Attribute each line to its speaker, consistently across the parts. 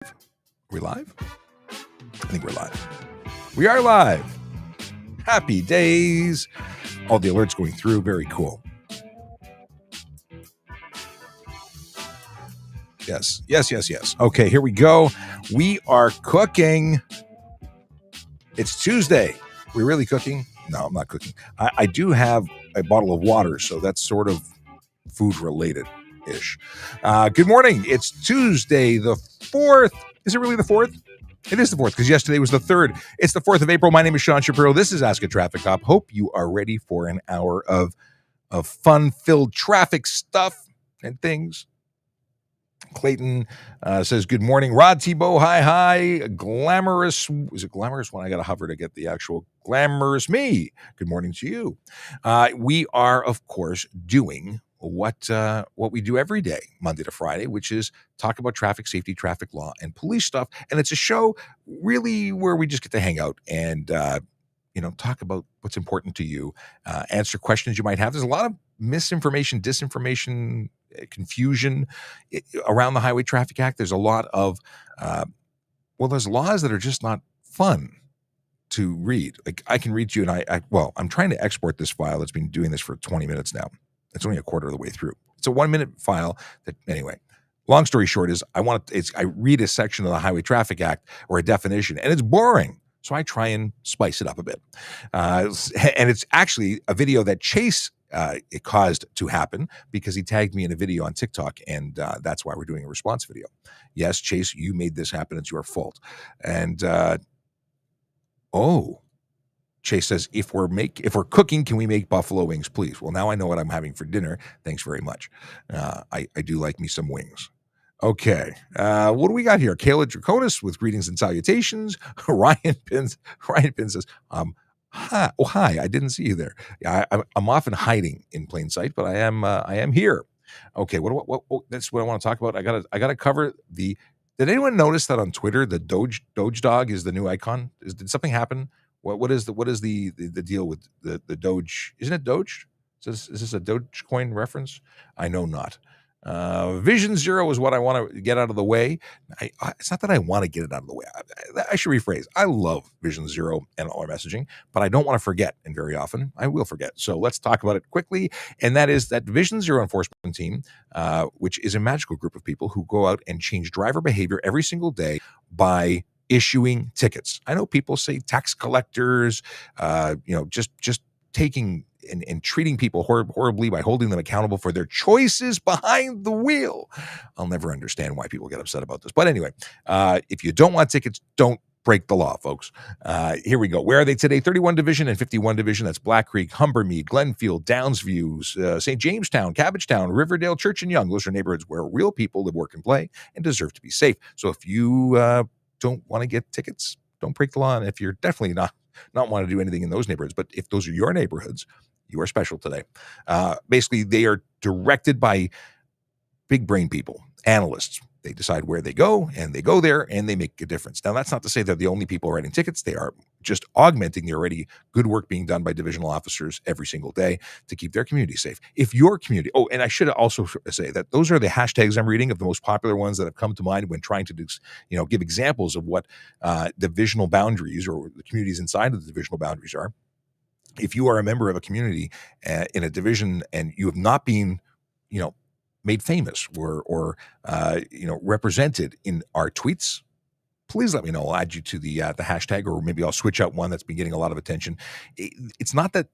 Speaker 1: Are we live? I think we're live. We are live. Happy days. All the alerts going through. Very cool. Yes. Okay, here we go. We are cooking. It's Tuesday. We're really cooking? No, I'm not cooking. I do have a bottle of water, so that's sort of food related-ish. Good morning. It's Tuesday the 4th. Is it really the 4th? It is the 4th because yesterday was the 3rd. It's the 4th of April. My name is Sean Shapiro. This is Ask a Traffic Cop. Hope you are ready for an hour of fun-filled traffic stuff and things. Clayton says, good morning. Rod Tebow, hi. Glamorous. Is it glamorous when I got to hover to get the actual glamorous me? Good morning to you. We are, of course, doing what we do every day, Monday to Friday, which is talk about traffic safety, traffic law, and police stuff. And it's a show really where we just get to hang out and talk about what's important to you, answer questions you might have. There's a lot of misinformation, disinformation, confusion around the Highway Traffic Act. There's a lot of there's laws that are just not fun to read. Like I can read to you, and I'm trying to export this file. It's been doing this for 20 minutes now. It's only a quarter of the way through. It's a 1-minute file. Anyway, long story short is I read a section of the Highway Traffic Act or a definition, and it's boring. So I try and spice it up a bit. And it's actually a video that Chase it caused to happen because he tagged me in a video on TikTok, and that's why we're doing a response video. Yes, Chase, you made this happen. It's your fault. And Chase says, if we're cooking, can we make buffalo wings, please? Well, now I know what I'm having for dinner. Thanks very much. I do like me some wings. Okay, what do we got here? Kayla Draconis with greetings and salutations. Ryan Pin says, hi. Oh, hi. I didn't see you there. Yeah, I'm often hiding in plain sight, but I am here. Okay, what that's what I want to talk about. I gotta cover the. Did anyone notice that on Twitter the Doge dog is the new icon? Did something happen? What is the deal with the Doge? Isn't it Doge? Is this a Dogecoin reference? I know not. Vision Zero is what I want to get out of the way. It's not that I want to get it out of the way. I should rephrase. I love Vision Zero and all our messaging, but I don't want to forget, and very often I will forget. So let's talk about it quickly, and that is that Vision Zero enforcement team, which is a magical group of people who go out and change driver behavior every single day by issuing tickets. I know people say tax collectors, just taking and treating people horribly by holding them accountable for their choices behind the wheel. I'll never understand why people get upset about this. But anyway, if you don't want tickets, don't break the law, folks. Here we go. Where are they today? 31 Division and 51 Division. That's Black Creek, Humbermead, Glenfield, Downsview, St. Jamestestown, Cabbagetown, Riverdale, Church and Young. Those are neighborhoods where real people live, work, and play and deserve to be safe. So if you don't want to get tickets, don't break the law. And if you're definitely not want to do anything in those neighborhoods, but if those are your neighborhoods, you are special today. Basically, they are directed by big brain people, analysts. They decide where they go, and they go there, and they make a difference. Now, that's not to say they're the only people writing tickets. They are just augmenting the already good work being done by divisional officers every single day to keep their community safe. If your community, and I should also say that those are the hashtags I'm reading of the most popular ones that have come to mind when trying to give examples of what divisional boundaries or the communities inside of the divisional boundaries are. If you are a member of a community in a division and you have not been, made famous or represented in our tweets, please let me know. I'll add you to the hashtag, or maybe I'll switch out one that's been getting a lot of attention. It's not that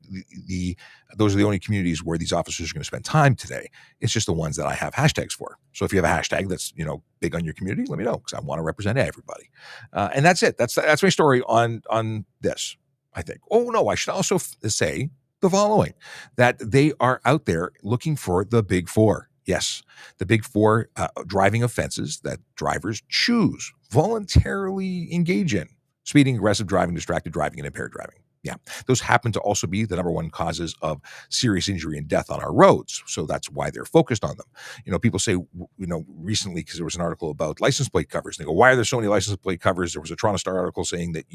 Speaker 1: those are the only communities where these officers are going to spend time today. It's just the ones that I have hashtags for. So if you have a hashtag that's big on your community, let me know because I want to represent everybody. And that's it. That's my story on this. I think. Oh, no, I should also say the following, that they are out there looking for the big four. Yes, the big four driving offenses that drivers choose, voluntarily engage in: speeding, aggressive driving, distracted driving, and impaired driving. Yeah, those happen to also be the number one causes of serious injury and death on our roads. So that's why they're focused on them. People say, recently, because there was an article about license plate covers, and they go, why are there so many license plate covers? There was a Toronto Star article saying that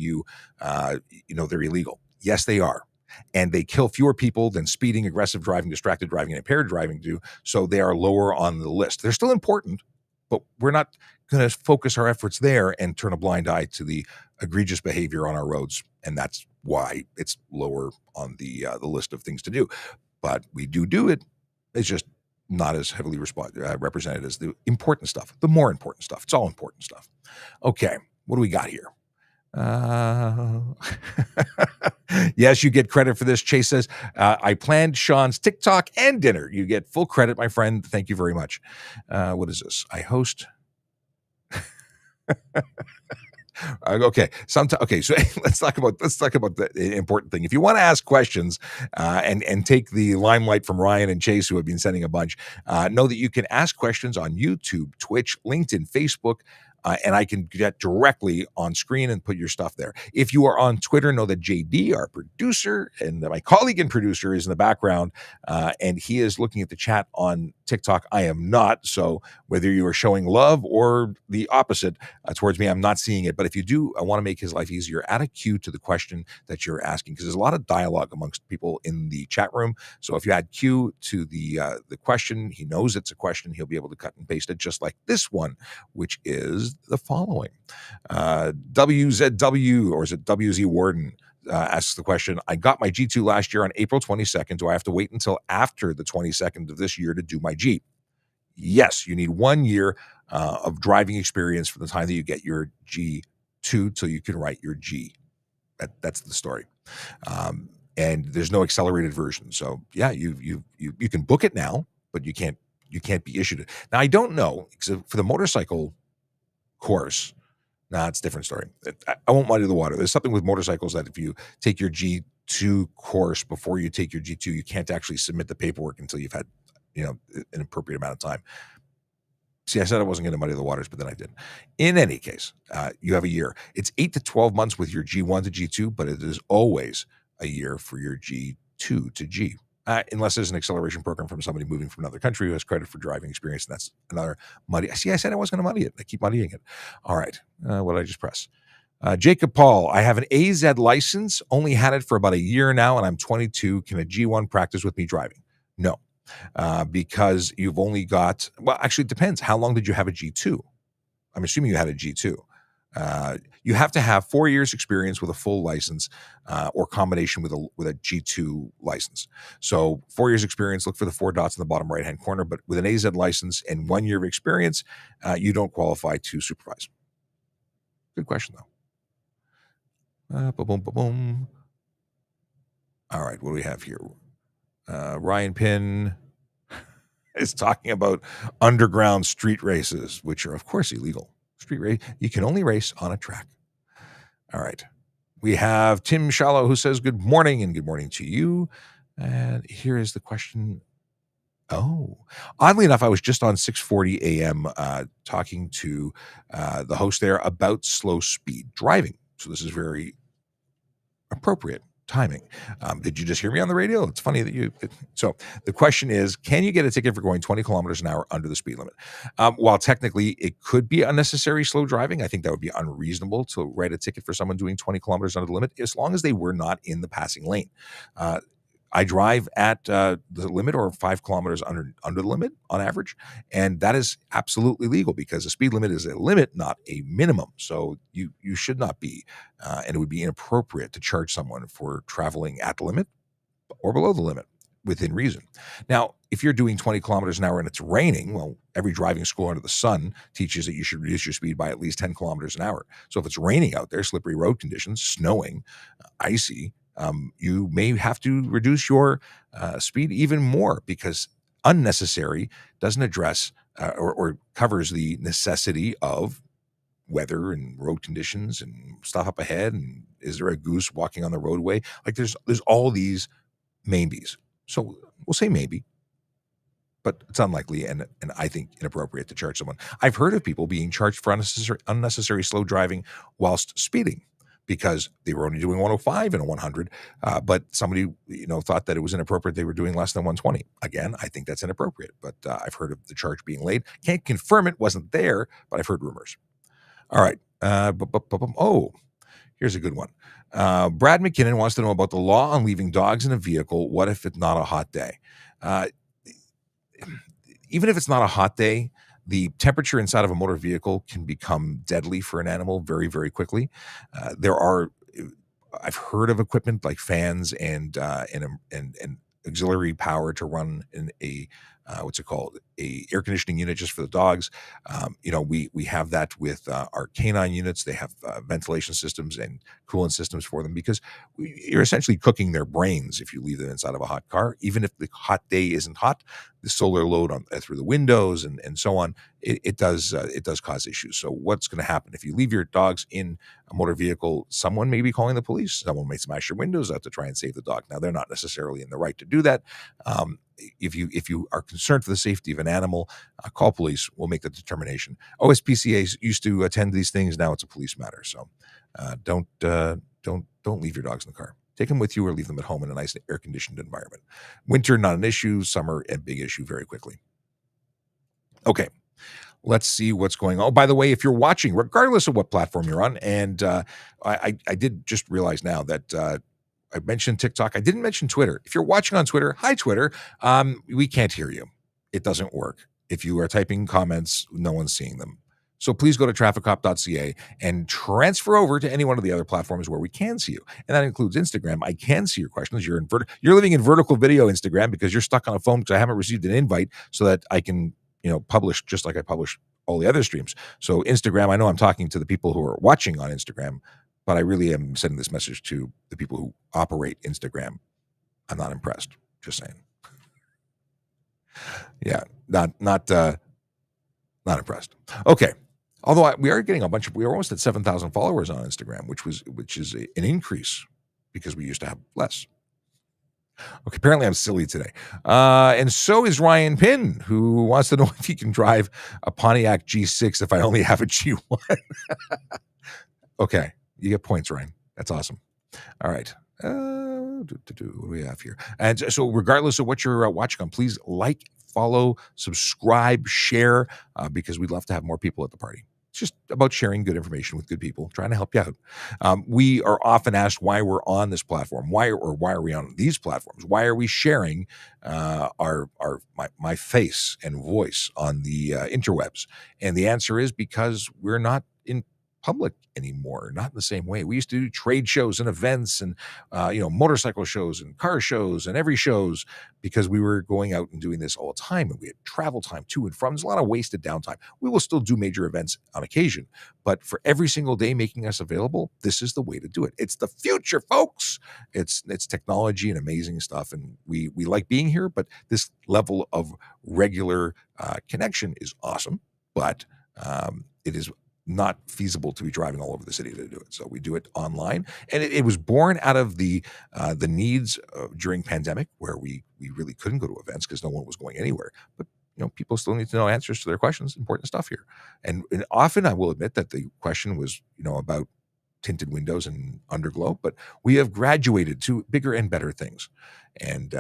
Speaker 1: they're illegal. Yes, they are. And they kill fewer people than speeding, aggressive driving, distracted driving, and impaired driving do. So they are lower on the list. They're still important, but we're not going to focus our efforts there and turn a blind eye to the egregious behavior on our roads, and that's why it's lower on the list of things to do. But we do it. It's just not as heavily represented as the important stuff, the more important stuff. It's all important stuff. Okay, what do we got here? Yes, you get credit for this. Chase says, I planned Sean's TikTok and dinner. You get full credit, my friend. Thank you very much. What is this? I host. Okay. Okay. So let's talk about the important thing. If you want to ask questions and take the limelight from Ryan and Chase, who have been sending a bunch, know that you can ask questions on YouTube, Twitch, LinkedIn, Facebook. And I can get directly on screen and put your stuff there. If you are on Twitter, know that JD, our producer, and my colleague and producer is in the background, and he is looking at the chat on TikTok. I am not. So whether you are showing love or the opposite towards me, I'm not seeing it. But if you do, I want to make his life easier. Add a cue to the question that you're asking, because there's a lot of dialogue amongst people in the chat room. So if you add cue to the question, he knows it's a question. He'll be able to cut and paste it, just like this one, which is the following. WZW, or is it WZ Warden, asks the question, I got my G2 last year on April 22nd. Do I have to wait until after the 22nd of this year to do my G? Yes, you need 1 year of driving experience from the time that you get your G2 till you can write your G. That's the story. And there's no accelerated version. So yeah, you can book it now, but you can't be issued it. Now, I don't know, because for the motorcycle course, it's a different story. I won't muddy the water. There's something with motorcycles that if you take your G2 course before you take your G2, you can't actually submit the paperwork until you've had, an appropriate amount of time. See, I said I wasn't going to muddy the waters, but then I did. In any case, you have a year. It's 8 to 12 months with your G1 to G2, but it is always a year for your G2 to G. Unless there's an acceleration program from somebody moving from another country who has credit for driving experience, and that's another muddy. See, I said I wasn't going to muddy it. I keep muddying it. All right. What did I just press? Jacob Paul, I have an AZ license, only had it for about a year now, and I'm 22. Can a G1 practice with me driving? No, because you've only got, well, actually, it depends. How long did you have a G2? I'm assuming you had a G2. You have to have 4 years experience with a full license or combination with a G2 license. So 4 years experience, look for the 4 dots in the bottom right-hand corner. But with an AZ license and 1 year of experience, you don't qualify to supervise. Good question, though. Boom. All right, what do we have here? Ryan Pinn is talking about underground street races, which are, of course, illegal. Street race, you can only race on a track. All right. We have Tim Shallow, who says good morning, and good morning to you. And here is the question. Oh, oddly enough, I was just on 6:40 a.m. Talking to the host there about slow speed driving. So this is very appropriate timing. Did you just hear me on the radio? It's funny that so the question is, can you get a ticket for going 20 kilometers an hour under the speed limit? While technically it could be unnecessary slow driving, I think that would be unreasonable to write a ticket for someone doing 20 kilometers under the limit, as long as they were not in the passing lane. I drive at the limit or 5 kilometers under the limit on average. And that is absolutely legal, because the speed limit is a limit, not a minimum. So you should not be, and it would be inappropriate to charge someone for traveling at the limit or below the limit within reason. Now, if you're doing 20 kilometers an hour and it's raining, well, every driving school under the sun teaches that you should reduce your speed by at least 10 kilometers an hour. So if it's raining out there, slippery road conditions, snowing, icy, you may have to reduce your speed even more, because unnecessary doesn't address or covers the necessity of weather and road conditions and stuff up ahead. And is there a goose walking on the roadway? Like there's all these maybes. So we'll say maybe, but it's unlikely and I think inappropriate to charge someone. I've heard of people being charged for unnecessary slow driving whilst speeding, because they were only doing 105 and a 100, but somebody thought that it was inappropriate. They were doing less than 120. Again, I think that's inappropriate, but I've heard of the charge being laid. Can't confirm it, wasn't there, but I've heard rumors. All right. Oh, here's a good one. Brad McKinnon wants to know about the law on leaving dogs in a vehicle. What if it's not a hot day? Even if it's not a hot day, the temperature inside of a motor vehicle can become deadly for an animal very, very quickly. There are, I've heard of equipment like fans and auxiliary power to run in a what's it called, a air conditioning unit just for the dogs. We have that with our canine units. They have ventilation systems and coolant systems for them, because you're essentially cooking their brains if you leave them inside of a hot car. Even if the hot day isn't hot, the solar load on through the windows and so on, it does cause issues. So what's going to happen if you leave your dogs in a motor vehicle? Someone may be calling the police. Someone may smash your windows out to try and save the dog. Now, they're not necessarily in the right to do that. If you are concerned for the safety of an animal, call police. We'll make the determination. OSPCA used to attend these things. Now it's a police matter. So don't leave your dogs in the car. Take them with you or leave them at home in a nice air conditioned environment. Winter, not an issue. Summer, a big issue very quickly. Okay. Let's see what's going on. Oh, by the way, if you're watching, regardless of what platform you're on, and I did just realize now that I mentioned TikTok. I didn't mention Twitter. If you're watching on Twitter, hi, Twitter. We can't hear you. It doesn't work. If you are typing comments, no one's seeing them. So please go to trafficcop.ca and transfer over to any one of the other platforms where we can see you. And that includes Instagram. I can see your questions. You're living in vertical video Instagram because you're stuck on a phone because I haven't received an invite so that I can, publish just like I publish all the other streams. So Instagram, I know I'm talking to the people who are watching on Instagram, but I really am sending this message to the people who operate Instagram. I'm not impressed. Just saying. Yeah, not impressed. Okay. Although we are getting we are almost at 7,000 followers on Instagram, which is an increase because we used to have less. Okay, apparently I'm silly today. And so is Ryan Pinn, who wants to know if he can drive a Pontiac G6 if I only have a G1. Okay, you get points, Ryan. That's awesome. All right. What do we have here? And so regardless of what you're watching on, please like, follow, subscribe, share, because we'd love to have more people at the party. It's just about sharing good information with good people, trying to help you out. We are often asked why we're on this platform. Why are we on these platforms? Why are we sharing my face and voice on the interwebs? And the answer is because we're not in public anymore, not in the same way. We used to do trade shows and events and motorcycle shows and car shows and every shows because we were going out and doing this all the time, and we had travel time to and from. There's a lot of wasted downtime. We will still do major events on occasion, but for every single day making us available, this is the way to do it. It's the future, folks. It's technology and amazing stuff, and we like being here, but this level of regular connection is awesome, but it is not feasible to be driving all over the city to do it. So we do it online, and it was born out of the needs during pandemic, where we really couldn't go to events because no one was going anywhere. But people still need to know answers to their questions. Important stuff here, and often I will admit that the question was about tinted windows and underglow, but we have graduated to bigger and better things, and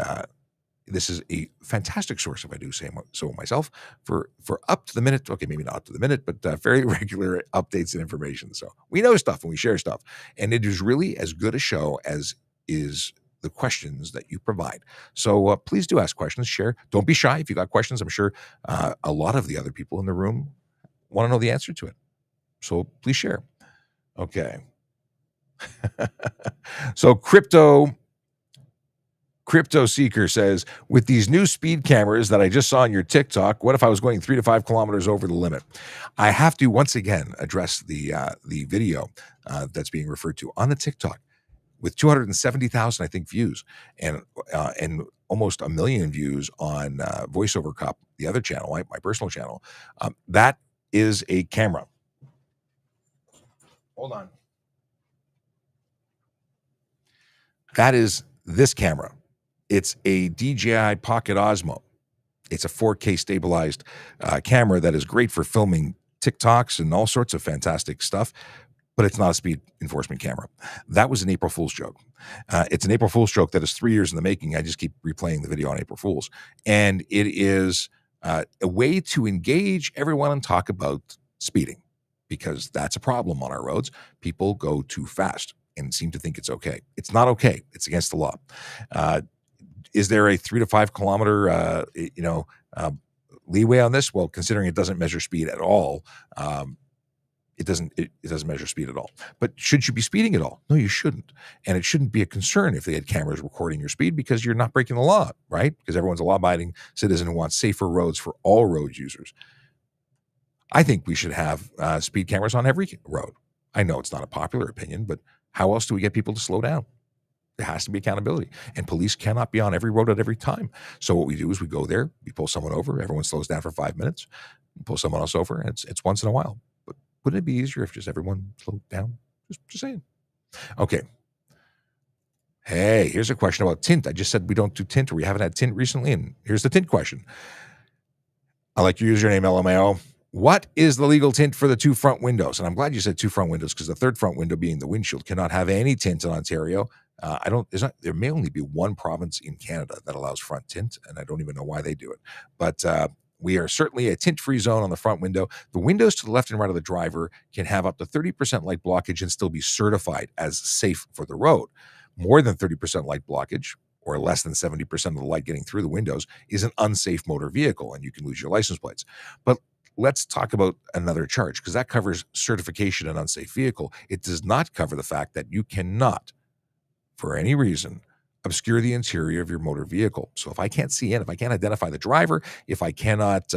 Speaker 1: this is a fantastic source, if I do say so myself, for up to the minute. Okay, maybe not up to the minute, but very regular updates and information. So we know stuff and we share stuff, and it is really as good a show as is the questions that you provide. So please do ask questions, share. Don't be shy if you got questions. I'm sure a lot of the other people in the room want to know the answer to it. So please share. Okay. So Crypto Seeker says, with these new speed cameras that I just saw on your TikTok, what if I was going 3 to 5 kilometers over the limit? I have to once again address the video that's being referred to on the TikTok with 270,000, I think, views, and almost 1 million views on VoiceOver Cop, the other channel, my personal channel. That is a camera. Hold on. That is this camera. It's a DJI Pocket Osmo. It's a 4K stabilized camera that is great for filming TikToks and all sorts of fantastic stuff, but it's not a speed enforcement camera. That was an April Fool's joke. It's an April Fool's joke that is 3 years in the making. I just keep replaying the video on April Fool's. And it is a way to engage everyone and talk about speeding, because that's a problem on our roads. People go too fast and seem to think it's okay. It's not okay. It's against the law. Is there a 3 to 5 kilometer, leeway on this? Well, considering it doesn't measure speed at all, it doesn't measure speed at all. But should you be speeding at all? No, you shouldn't. And it shouldn't be a concern if they had cameras recording your speed, because you're not breaking the law, right? Because everyone's a law-abiding citizen who wants safer roads for all road users. I think we should have speed cameras on every road. I know it's not a popular opinion, but how else do we get people to slow down? There has to be accountability, and police cannot be on every road at every time. So what we do is we go there, we pull someone over, everyone slows down for 5 minutes, pull someone else over, and it's once in a while. But wouldn't it be easier if just everyone slowed down? Just saying. Okay. Hey, here's a question about tint. I just said we don't do tint, or we haven't had tint recently, and here's the tint question. I like your username, LMAO. What is the legal tint for the 2 front windows? And I'm glad you said 2 front windows, because the third front window, being the windshield, cannot have any tint in Ontario. There may only be one province in Canada that allows front tint, and I don't even know why they do it. But we are certainly a tint-free zone on the front window. The windows to the left and right of the driver can have up to 30% light blockage and still be certified as safe for the road. More than 30% light blockage, or less than 70% of the light getting through the windows, is an unsafe motor vehicle, and you can lose your license plates. But let's talk about another charge, because that covers certification and unsafe vehicle. It does not cover the fact that you cannot, for any reason, obscure the interior of your motor vehicle. So if I can't see in, if I can't identify the driver, if I cannot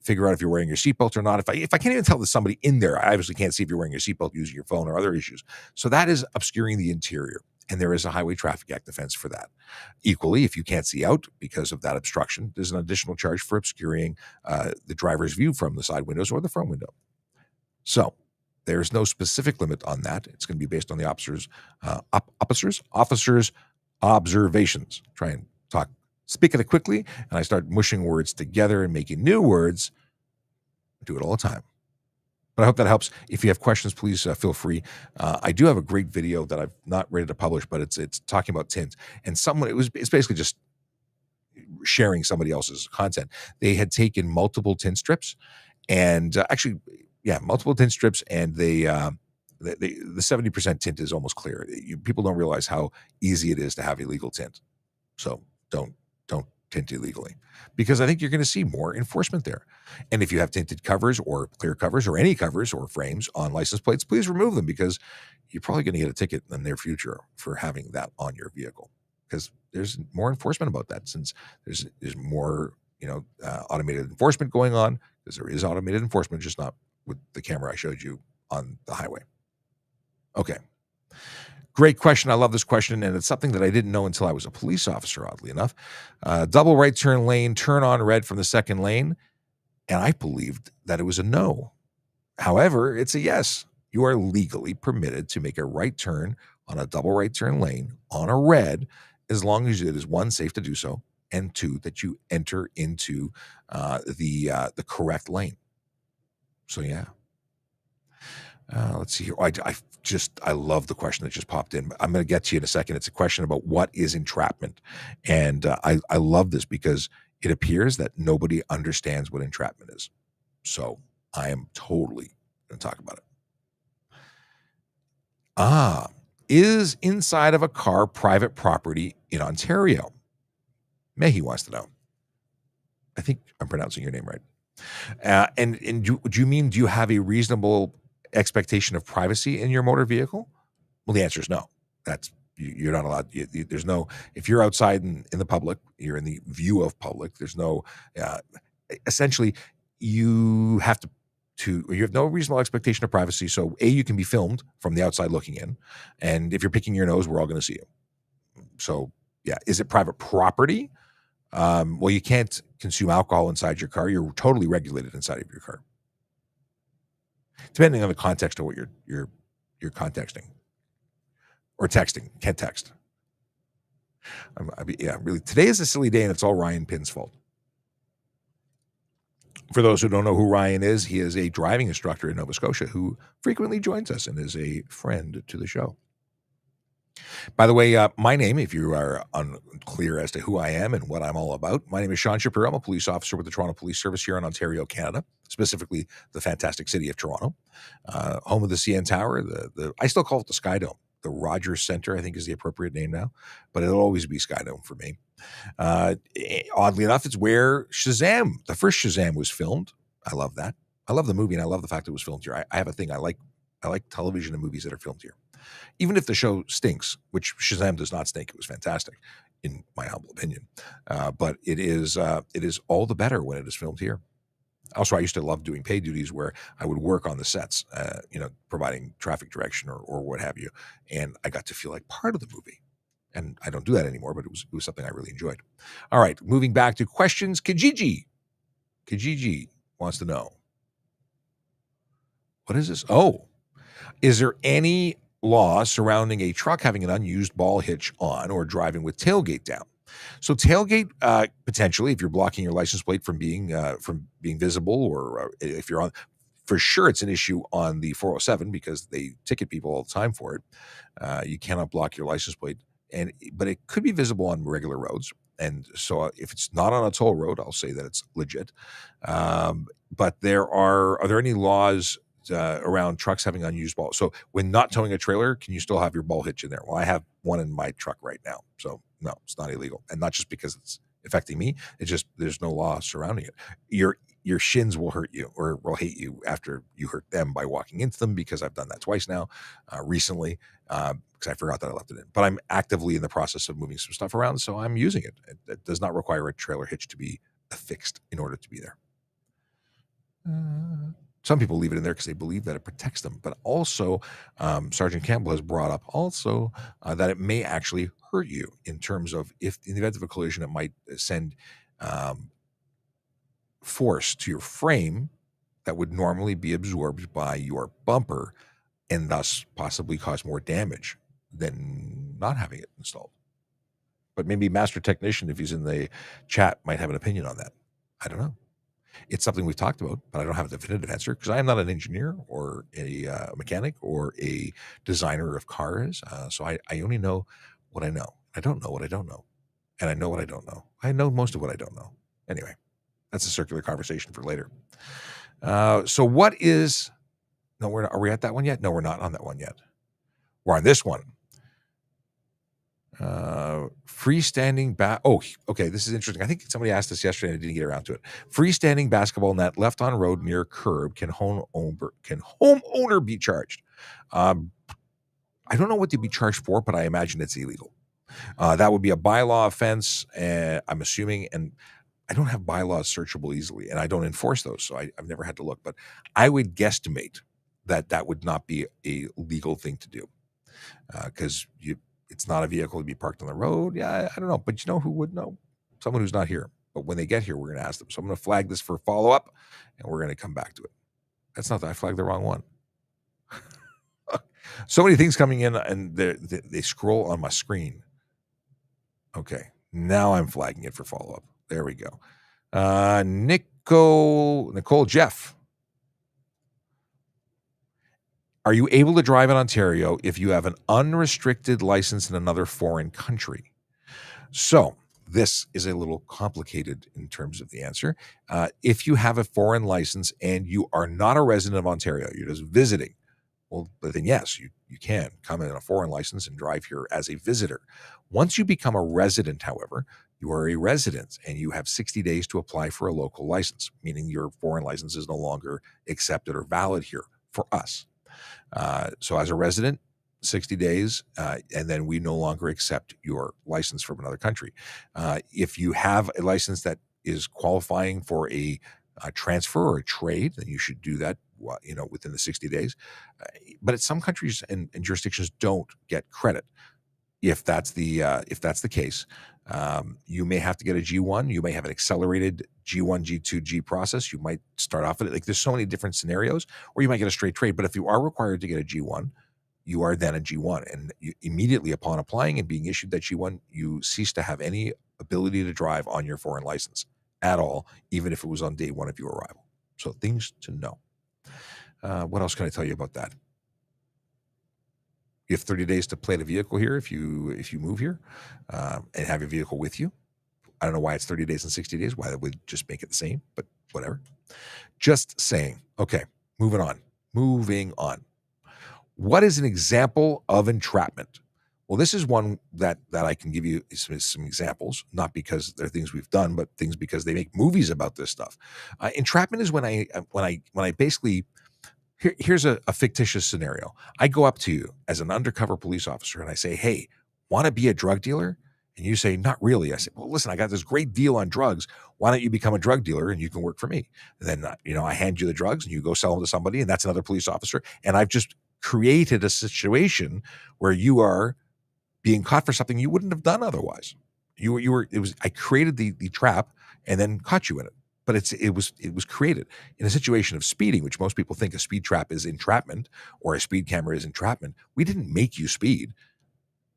Speaker 1: figure out if you're wearing your seatbelt or not, if I can't even tell there's somebody in there, I obviously can't see if you're wearing your seatbelt using your phone or other issues. So that is obscuring the interior, and there is a Highway Traffic Act offense for that. Equally, if you can't see out because of that obstruction, there's an additional charge for obscuring the driver's view from the side windows or the front window. So there's no specific limit on that. It's going to be based on the officer's observations. Try and speak it quickly, and I start mushing words together and making new words. I do it all the time. But I hope that helps. If you have questions, please feel free. I do have a great video that I've not ready to publish, but it's talking about tint. And it's basically just sharing somebody else's content. They had taken multiple tint strips, and multiple tint strips, and the 70% tint is almost clear. People don't realize how easy it is to have illegal tint. So don't tint illegally, because I think you're going to see more enforcement there. And if you have tinted covers or clear covers or any covers or frames on license plates, please remove them, because you're probably going to get a ticket in the near future for having that on your vehicle, because there's more enforcement about that, since there's more automated enforcement going on, because there is automated enforcement, just not with the camera I showed you on the highway. Okay. Great question. I love this question, and it's something that I didn't know until I was a police officer, oddly enough. Double right turn lane, turn on red from the second lane, and I believed that it was a no. However, it's a yes. You are legally permitted to make a right turn on a double right turn lane on a red, as long as it is, 1, safe to do so, and 2, that you enter into the correct lane. So yeah. Let's see here. I love the question that just popped in. I'm going to get to you in a second. It's a question about what is entrapment. And I love this, because it appears that nobody understands what entrapment is. So I am totally going to talk about it. Is inside of a car private property in Ontario? Mehi wants to know. I think I'm pronouncing your name right. And do you mean, do you have a reasonable expectation of privacy in your motor vehicle? Well, the answer is no. You're not allowed. There's no, if you're outside in the public, you're in the view of public, there's no, essentially you have you have no reasonable expectation of privacy. So you can be filmed from the outside looking in, and if you're picking your nose, we're all going to see you. So yeah, is it private property? Well, you can't consume alcohol inside your car. You're totally regulated inside of your car, depending on the context of what you're contexting or texting. Can't text. Really, today is a silly day, and it's all Ryan Pinn's fault. For those who don't know who Ryan is, he is a driving instructor in Nova Scotia who frequently joins us and is a friend to the show. By the way, my name, if you are unclear as to who I am and what I'm all about, my name is Sean Shapiro. I'm a police officer with the Toronto Police Service here in Ontario, Canada, specifically the fantastic city of Toronto, home of the CN Tower. I still call it the Sky Dome. the Rogers Center, I think is the appropriate name now, but it'll always be Skydome for me. Oddly enough, it's where Shazam, the first Shazam, was filmed. I love that. I love the movie, and I love the fact it was filmed here. I have a thing. I like television and movies that are filmed here, even if the show stinks, which Shazam does not stink. It was fantastic, in my humble opinion. But it is all the better when it is filmed here. Also, I used to love doing paid duties where I would work on the sets, providing traffic direction or what have you, and I got to feel like part of the movie. And I don't do that anymore, but it was something I really enjoyed. All right, moving back to questions. Kijiji wants to know, what is this? Oh, is there any law surrounding a truck having an unused ball hitch on or driving with tailgate down? So tailgate, potentially, if you're blocking your license plate from being visible, or if you're on, for sure, it's an issue on the 407 because they ticket people all the time for it. You cannot block your license plate, but it could be visible on regular roads. And so, if it's not on a toll road, I'll say that it's legit. But are there any laws around trucks having unused balls? So when not towing a trailer, can you still have your ball hitch in there? Well, I have one in my truck right now, so no, it's not illegal, and not just because it's affecting me. It's just there's no law surrounding it. Your shins will hurt you or will hate you after you hurt them by walking into them, because I've done that twice now, recently, because I forgot that I left it in. But I'm actively in the process of moving some stuff around, so I'm using it. It does not require a trailer hitch to be affixed in order to be there. Some people leave it in there because they believe that it protects them, but also Sergeant Campbell has brought up also that it may actually hurt you in terms of, if in the event of a collision, it might send force to your frame that would normally be absorbed by your bumper, and thus possibly cause more damage than not having it installed. But maybe Master Technician, if he's in the chat, might have an opinion on that. I don't know. It's something we've talked about, but I don't have a definitive answer because I am not an engineer or a mechanic or a designer of cars. So I only know what I know. I don't know what I don't know. And I know what I don't know. I know most of what I don't know. Anyway, that's a circular conversation for later. So what is... No, we're not. Are we at that one yet? No, we're not on that one yet. We're on this one. Freestanding okay, this is interesting. I think somebody asked this yesterday and I didn't get around to it. Freestanding basketball net left on road near curb, can homeowner be charged? I don't know what to be charged for, but I imagine it's illegal. That would be a bylaw offense, I'm assuming, and I don't have bylaws searchable easily, and I don't enforce those, so I've never had to look, but I would guesstimate that would not be a legal thing to do, because it's not a vehicle to be parked on the road. Yeah, I don't know. But you know who would know? Someone who's not here. But when they get here, we're going to ask them. So I'm going to flag this for follow-up, and we're going to come back to it. That's not that I flagged the wrong one. So many things coming in, and they scroll on my screen. Okay. Now I'm flagging it for follow-up. There we go. Nicole Jeff. Are you able to drive in Ontario if you have an unrestricted license in another foreign country? So this is a little complicated in terms of the answer. If you have a foreign license and you are not a resident of Ontario, you're just visiting, well, then yes, you can come in a foreign license and drive here as a visitor. Once you become a resident, however, you are a resident and you have 60 days to apply for a local license, meaning your foreign license is no longer accepted or valid here for us. So as a resident, 60 days, and then we no longer accept your license from another country. If you have a license that is qualifying for a transfer or a trade, then you should do that, within the 60 days. But some countries and jurisdictions don't get credit. If that's the case, you may have to get a G1. You may have an accelerated G1, G2, G process. You might start off at it. Like, there's so many different scenarios, or you might get a straight trade. But if you are required to get a G1, you are then a G1. And you, immediately upon applying and being issued that G1, you cease to have any ability to drive on your foreign license at all, even if it was on day one of your arrival. So things to know. What else can I tell you about that? You have 30 days to plate a vehicle here if you move here and have your vehicle with you. I don't know why it's 30 days and 60 days, why that would just make it the same, but whatever. Just saying. Okay, moving on. What is an example of entrapment? Well, this is one that I can give you some examples, not because they're things we've done, but things because they make movies about this stuff. Entrapment is when I basically here's a fictitious scenario. I go up to you as an undercover police officer and I say, "Hey, want to be a drug dealer?" And you say, "Not really." I say, "Well, listen, I got this great deal on drugs. Why don't you become a drug dealer and you can work for me?" And then I hand you the drugs and you go sell them to somebody, and that's another police officer. And I've just created a situation where you are being caught for something you wouldn't have done otherwise. You were it was I created the trap and then caught you in it. But it was created in a situation of speeding, which most people think a speed trap is entrapment or a speed camera is entrapment. We didn't make you speed.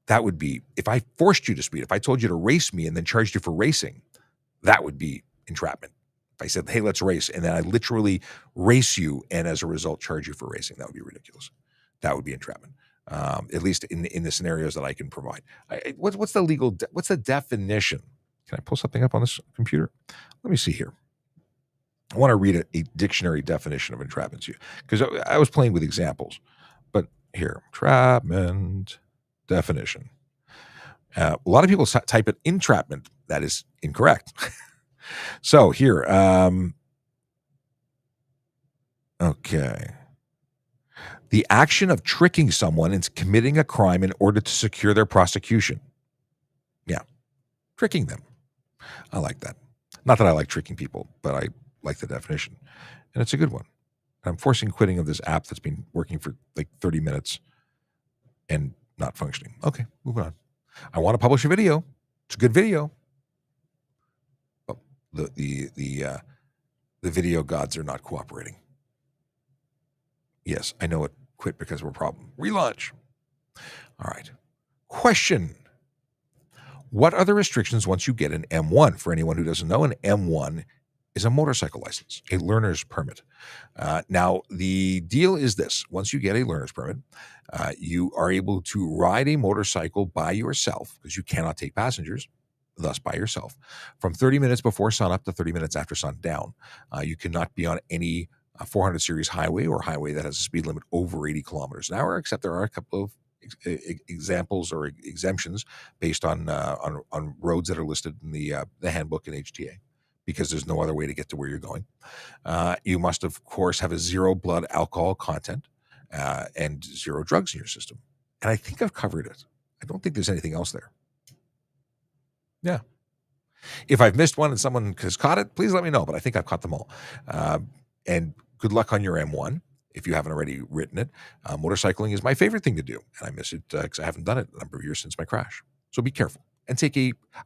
Speaker 1: That would be if I forced you to speed. If I told you to race me and then charged you for racing, that would be entrapment. If I said, "Hey, let's race," and then I literally race you and as a result charge you for racing, that would be ridiculous. That would be entrapment. At least in the scenarios that I can provide. What's the what's the definition? Can I pull something up on this computer? Let me see here. I want to read a dictionary definition of entrapment to you because I was playing with examples. But here, entrapment definition. A lot of people type it entrapment. That is incorrect. So here, okay. The action of tricking someone into committing a crime in order to secure their prosecution. Yeah, tricking them. I like that. Not that I like tricking people, but I like the definition. And it's a good one. I'm forcing quitting of this app that's been working for like 30 minutes and not functioning. Okay, moving on. I want to publish a video. It's a good video. But the video gods are not cooperating. Yes, I know it. Quit because of a problem. Relaunch. All right. Question. What are the restrictions once you get an M1? For anyone who doesn't know, an M1 is a motorcycle license, a learner's permit. Now, the deal is this. Once you get a learner's permit, you are able to ride a motorcycle by yourself because you cannot take passengers, thus by yourself, from 30 minutes before sunup to 30 minutes after sundown. You cannot be on any 400 series highway or highway that has a speed limit over 80 kilometers an hour, except there are a couple of examples or exemptions based on roads that are listed in the handbook in HTA, because there's no other way to get to where you're going. You must, of course, have a zero blood alcohol content and zero drugs in your system. And I think I've covered it. I don't think there's anything else there. Yeah. If I've missed one and someone has caught it, please let me know. But I think I've caught them all. And good luck on your M1 if you haven't already written it. Motorcycling is my favorite thing to do, and I miss it because I haven't done it a number of years since my crash. So be careful and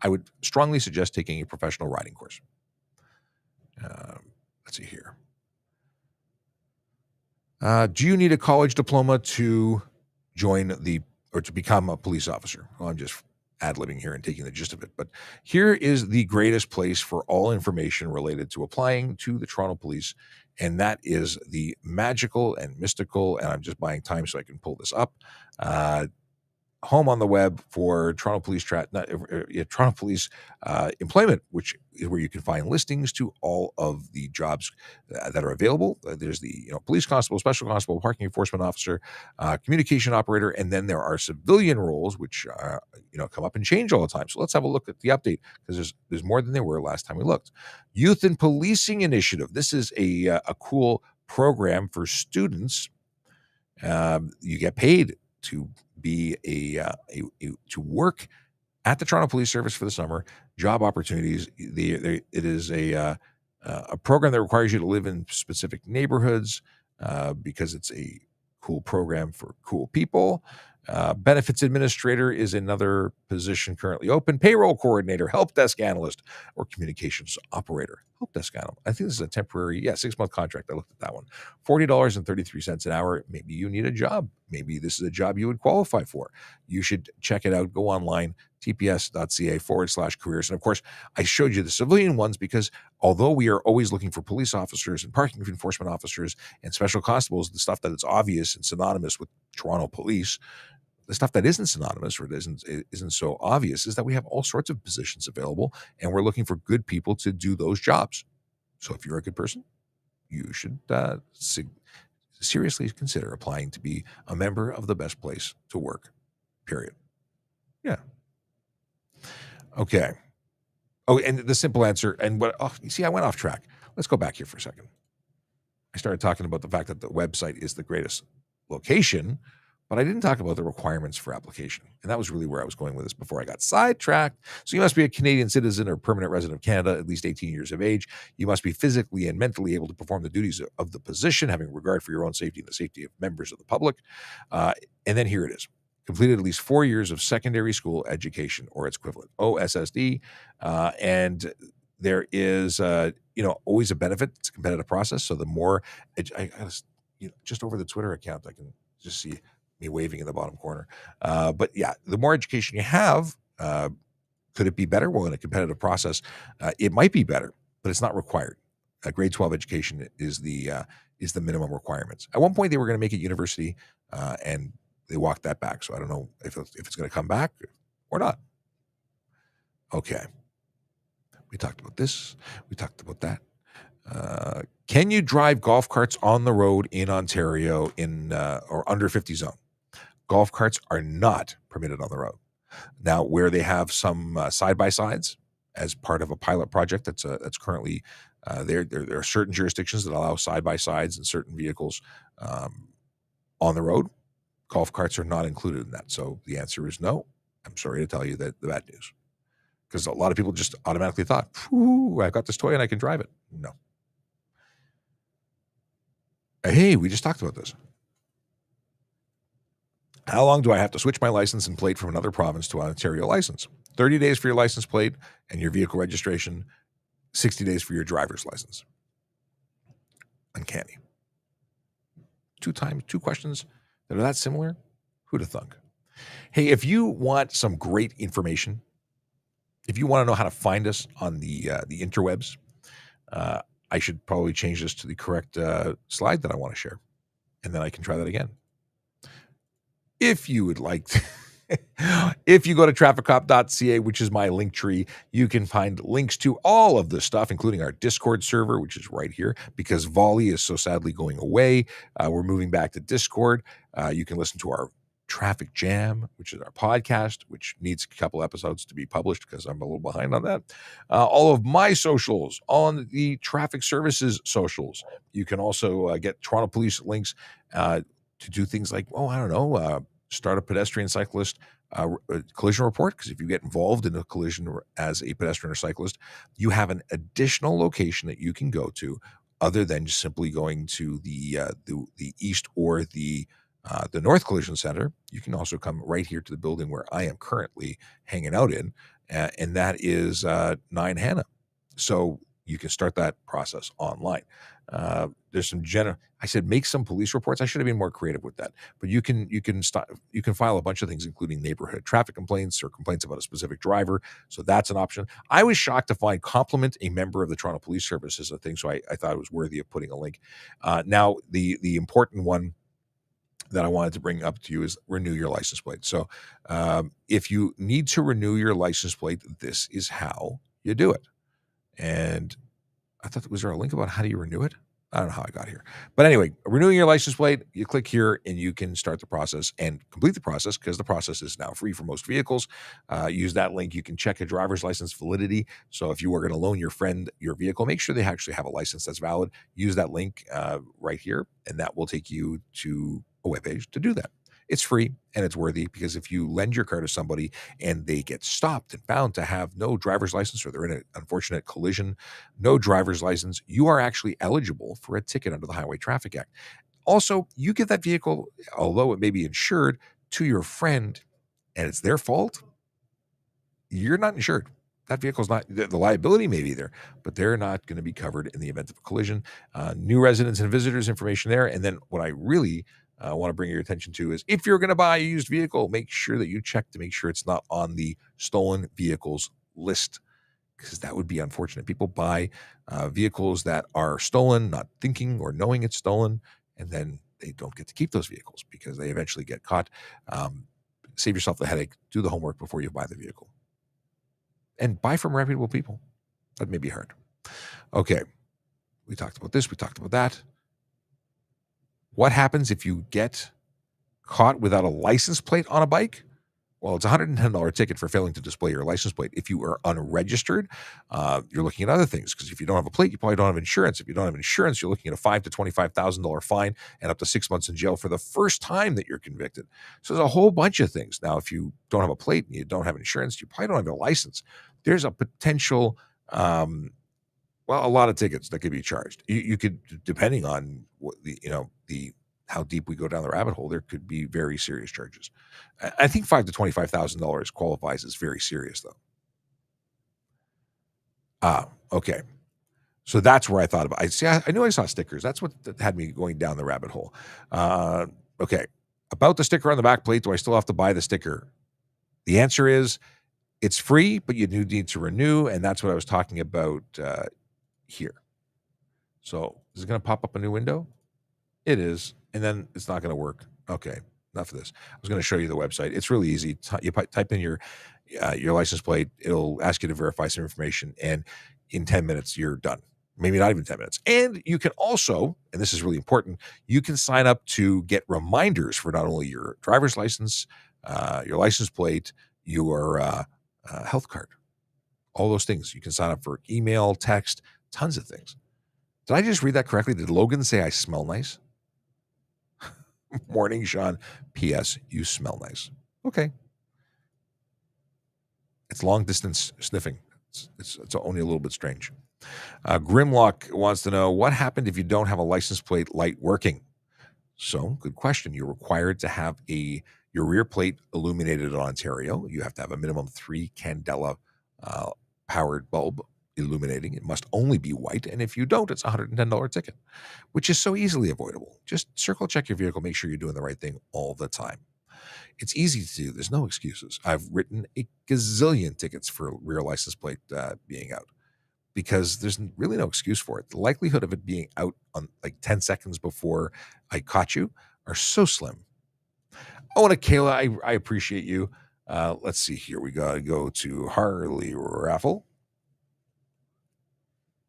Speaker 1: I would strongly suggest taking a professional riding course. Let's see here. Do you need a college diploma to join or to become a police officer? Well, I'm just ad-libbing here and taking the gist of it. But here is the greatest place for all information related to applying to the Toronto Police, and that is the magical and mystical, and I'm just buying time so I can pull this up, home on the web for Toronto Police Toronto Police employment, which is where you can find listings to all of the jobs that are available. There's the police constable, special constable, parking enforcement officer, communication operator, and then there are civilian roles which come up and change all the time. So let's have a look at the update because there's more than there were last time we looked. Youth and Policing Initiative. This is a cool program for students. You get paid to be to work at the Toronto Police Service for the summer. Job opportunities. It is a program that requires you to live in specific neighborhoods because it's a cool program for cool people. Benefits administrator is another position currently open. Payroll coordinator, help desk analyst, or communications operator. Help desk analyst. I think this is a temporary, 6-month contract. I looked at that one. $40.33 an hour. Maybe you need a job. Maybe this is a job you would qualify for. You should check it out. Go online, tps.ca/careers. And of course, I showed you the civilian ones because although we are always looking for police officers and parking enforcement officers and special constables, the stuff that is obvious and synonymous with Toronto Police, the stuff that isn't synonymous or isn't so obvious is that we have all sorts of positions available, and we're looking for good people to do those jobs. So if you're a good person, you should seriously consider applying to be a member of the best place to work, period. Yeah. Okay. Oh, and the simple answer, and what, oh, you see, I went off track. Let's go back here for a second. I started talking about the fact that the website is the greatest location, but I didn't talk about the requirements for application. And that was really where I was going with this before I got sidetracked. So you must be a Canadian citizen or permanent resident of Canada, at least 18 years of age. You must be physically and mentally able to perform the duties of the position, having regard for your own safety and the safety of members of the public. And then here it is. Completed at least 4 years of secondary school education or its equivalent, OSSD. And there is, always a benefit. It's a competitive process. So the more, I just over the Twitter account, I can just see me waving in the bottom corner. But yeah, the more education you have, could it be better? Well, in a competitive process, it might be better, but it's not required. Grade 12 education is the minimum requirements. At one point, they were going to make it university, and they walked that back. So I don't know if it's going to come back or not. Okay. We talked about this. We talked about that. Can you drive golf carts on the road in Ontario in or under 50 zone? Golf carts are not permitted on the road. Now, where they have some side-by-sides as part of a pilot project that's currently there are certain jurisdictions that allow side-by-sides and certain vehicles on the road. Golf carts are not included in that. So the answer is no. I'm sorry to tell you that the bad news. Because a lot of people just automatically thought, I got this toy and I can drive it. No. Hey, we just talked about this. How long do I have to switch my license and plate from another province to an Ontario license? 30 days for your license plate and your vehicle registration, 60 days for your driver's license. Uncanny. Two questions that are that similar? Who'd have thunk? Hey, if you want some great information, if you want to know how to find us on the interwebs, I should probably change this to the correct slide that I want to share, and then I can try that again. If you would like to, if you go to trafficcop.ca, which is my link tree, you can find links to all of this stuff, including our Discord server, which is right here, because Volley is so sadly going away. We're moving back to Discord. You can listen to our Traffic Jam, which is our podcast, which needs a couple episodes to be published because I'm a little behind on that. All of my socials on the Traffic Services socials. You can also get Toronto Police links to do things like, start a pedestrian cyclist collision report, because if you get involved in a collision as a pedestrian or cyclist, you have an additional location that you can go to other than just simply going to the east or the North Collision Center. You can also come right here to the building where I am currently hanging out in, and that is 9 Hannah. So you can start that process online. There's some I said make some police reports. I should have been more creative with that. But you can file a bunch of things, including neighborhood traffic complaints or complaints about a specific driver. So that's an option. I was shocked to find compliment a member of the Toronto Police Service as a thing. So I thought it was worthy of putting a link. Now the important one that I wanted to bring up to you is renew your license plate. So if you need to renew your license plate, this is how you do it. And I thought, was there a link about how do you renew it? I don't know how I got here. But anyway, renewing your license plate, you click here and you can start the process and complete the process, because the process is now free for most vehicles. Use that link. You can check a driver's license validity. So if you are going to loan your friend your vehicle, make sure they actually have a license that's valid. Use that link right here, and that will take you to a webpage to do that. It's free and it's worthy, because if you lend your car to somebody and they get stopped and found to have no driver's license, or they're in an unfortunate collision, no driver's license, you are actually eligible for a ticket under the Highway Traffic Act. Also, you give that vehicle, although it may be insured, to your friend and it's their fault, you're not insured. That vehicle's not, the liability may be there, but they're not going to be covered in the event of a collision. New residents and visitors information there. And then what I really want to bring your attention to is, if you're going to buy a used vehicle, make sure that you check to make sure it's not on the stolen vehicles list, because that would be unfortunate. People buy vehicles that are stolen, not thinking or knowing it's stolen, and then they don't get to keep those vehicles because they eventually get caught. Save yourself the headache. Do the homework before you buy the vehicle. And buy from reputable people. That may be hard. Okay. We talked about this. We talked about that. What happens if you get caught without a license plate on a bike? Well, it's a $110 ticket for failing to display your license plate. If you are unregistered, you're looking at other things, because if you don't have a plate, you probably don't have insurance. If you don't have insurance, you're looking at a $5,000 to $25,000 fine and up to 6 months in jail for the first time that you're convicted. So there's a whole bunch of things. Now, if you don't have a plate and you don't have insurance, you probably don't have a license. There's a potential, a lot of tickets that could be charged. You could, depending on what the how deep we go down the rabbit hole, there could be very serious charges. I think $5,000 to $25,000 qualifies as very serious, though. Okay. So that's where I thought about. I knew I saw stickers. That's what had me going down the rabbit hole. Okay. About the sticker on the back plate, do I still have to buy the sticker? The answer is it's free, but you do need to renew, and that's what I was talking about here. So is it going to pop up a new window? It is, and then it's not going to work. Okay, enough of this. I was going to show you the website. It's really easy. You type in your license plate. It'll ask you to verify some information, and in 10 minutes, you're done. Maybe not even 10 minutes. And you can also, and this is really important, you can sign up to get reminders for not only your driver's license, your license plate, your health card, all those things. You can sign up for email, text, tons of things. Did I just read that correctly? Did Logan say I smell nice? Morning, Sean. P.S. You smell nice. Okay. It's long distance sniffing. It's only a little bit strange. Grimlock wants to know, what happened if you don't have a license plate light working? So, good question. You're required to have your rear plate illuminated in Ontario. You have to have a minimum 3 candela powered bulb illuminating. It must only be white, and if you don't, it's a $110 ticket, which is so easily avoidable. Just circle check your vehicle, make sure you're doing the right thing all the time. It's easy to do. There's no excuses. I've written a gazillion tickets for rear license plate being out, because there's really no excuse for it. The likelihood of it being out on like 10 seconds before I caught you are so slim. Oh, and Kayla, I appreciate you. Let's see here. We got to go to Harley Raffle.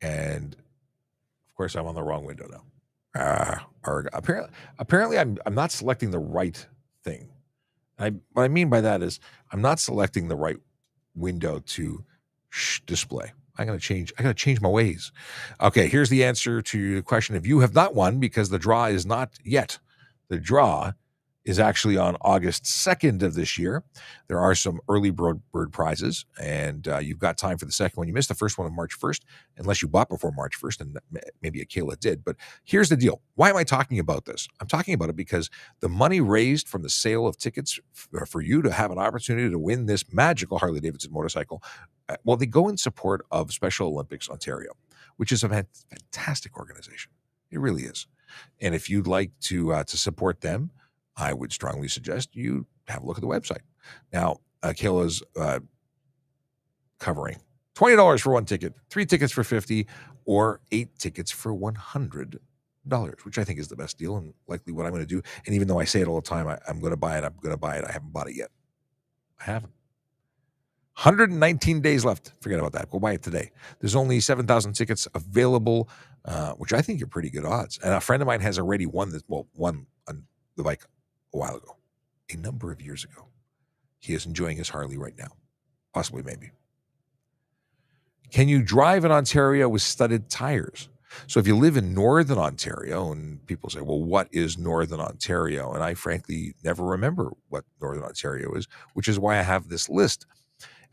Speaker 1: And of course, I'm on the wrong window now. Apparently, I'm not selecting the right thing. What I mean by that is I'm not selecting the right window to display. I got to change my ways. Okay, here's the answer to your question. If you have not won, because the draw is not yet. The draw is actually on August 2nd of this year. There are some early bird prizes, and you've got time for the second one. You missed the first one on March 1st, unless you bought before March 1st, and maybe Akela did. But here's the deal. Why am I talking about this? I'm talking about it because the money raised from the sale of tickets for you to have an opportunity to win this magical Harley-Davidson motorcycle, they go in support of Special Olympics Ontario, which is a fantastic organization. It really is. And if you'd like to support them, I would strongly suggest you have a look at the website. Now, Kayla's covering $20 for one ticket, 3 tickets for $50, or 8 tickets for $100, which I think is the best deal and likely what I'm going to do. And even though I say it all the time, I'm going to buy it. I'm going to buy it. I haven't bought it yet. I haven't. 119 days left. Forget about that. Go buy it today. There's only 7,000 tickets available, which I think are pretty good odds. And a friend of mine has already won on the bike a while ago, a number of years ago. He is enjoying his Harley right now. Possibly, maybe. Can you drive in Ontario with studded tires? So if you live in Northern Ontario, and people say, well, what is Northern Ontario? And I frankly never remember what Northern Ontario is, which is why I have this list.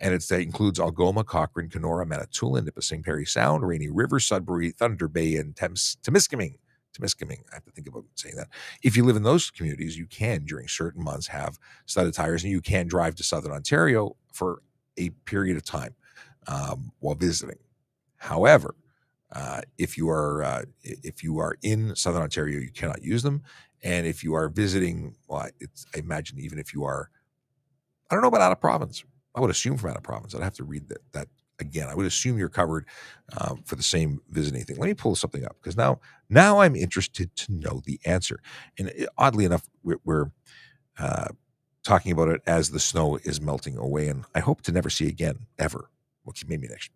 Speaker 1: And it includes Algoma, Cochrane, Kenora, Manitoulin, Nipissing, Parry Sound, Rainy River, Sudbury, Thunder Bay, and Temiskaming. I have to think about saying that. If you live in those communities, you can, during certain months, have studded tires, and you can drive to Southern Ontario for a period of time while visiting. However, if you are in Southern Ontario, you cannot use them. And if you are visiting, I imagine even if you are, I don't know about out of province. I would assume from out of province. I'd have to read that again. I would assume you're covered for the same visiting thing. Let me pull something up, because now I'm interested to know the answer. And oddly enough, we're talking about it as the snow is melting away, and I hope to never see again, ever. Well, maybe next.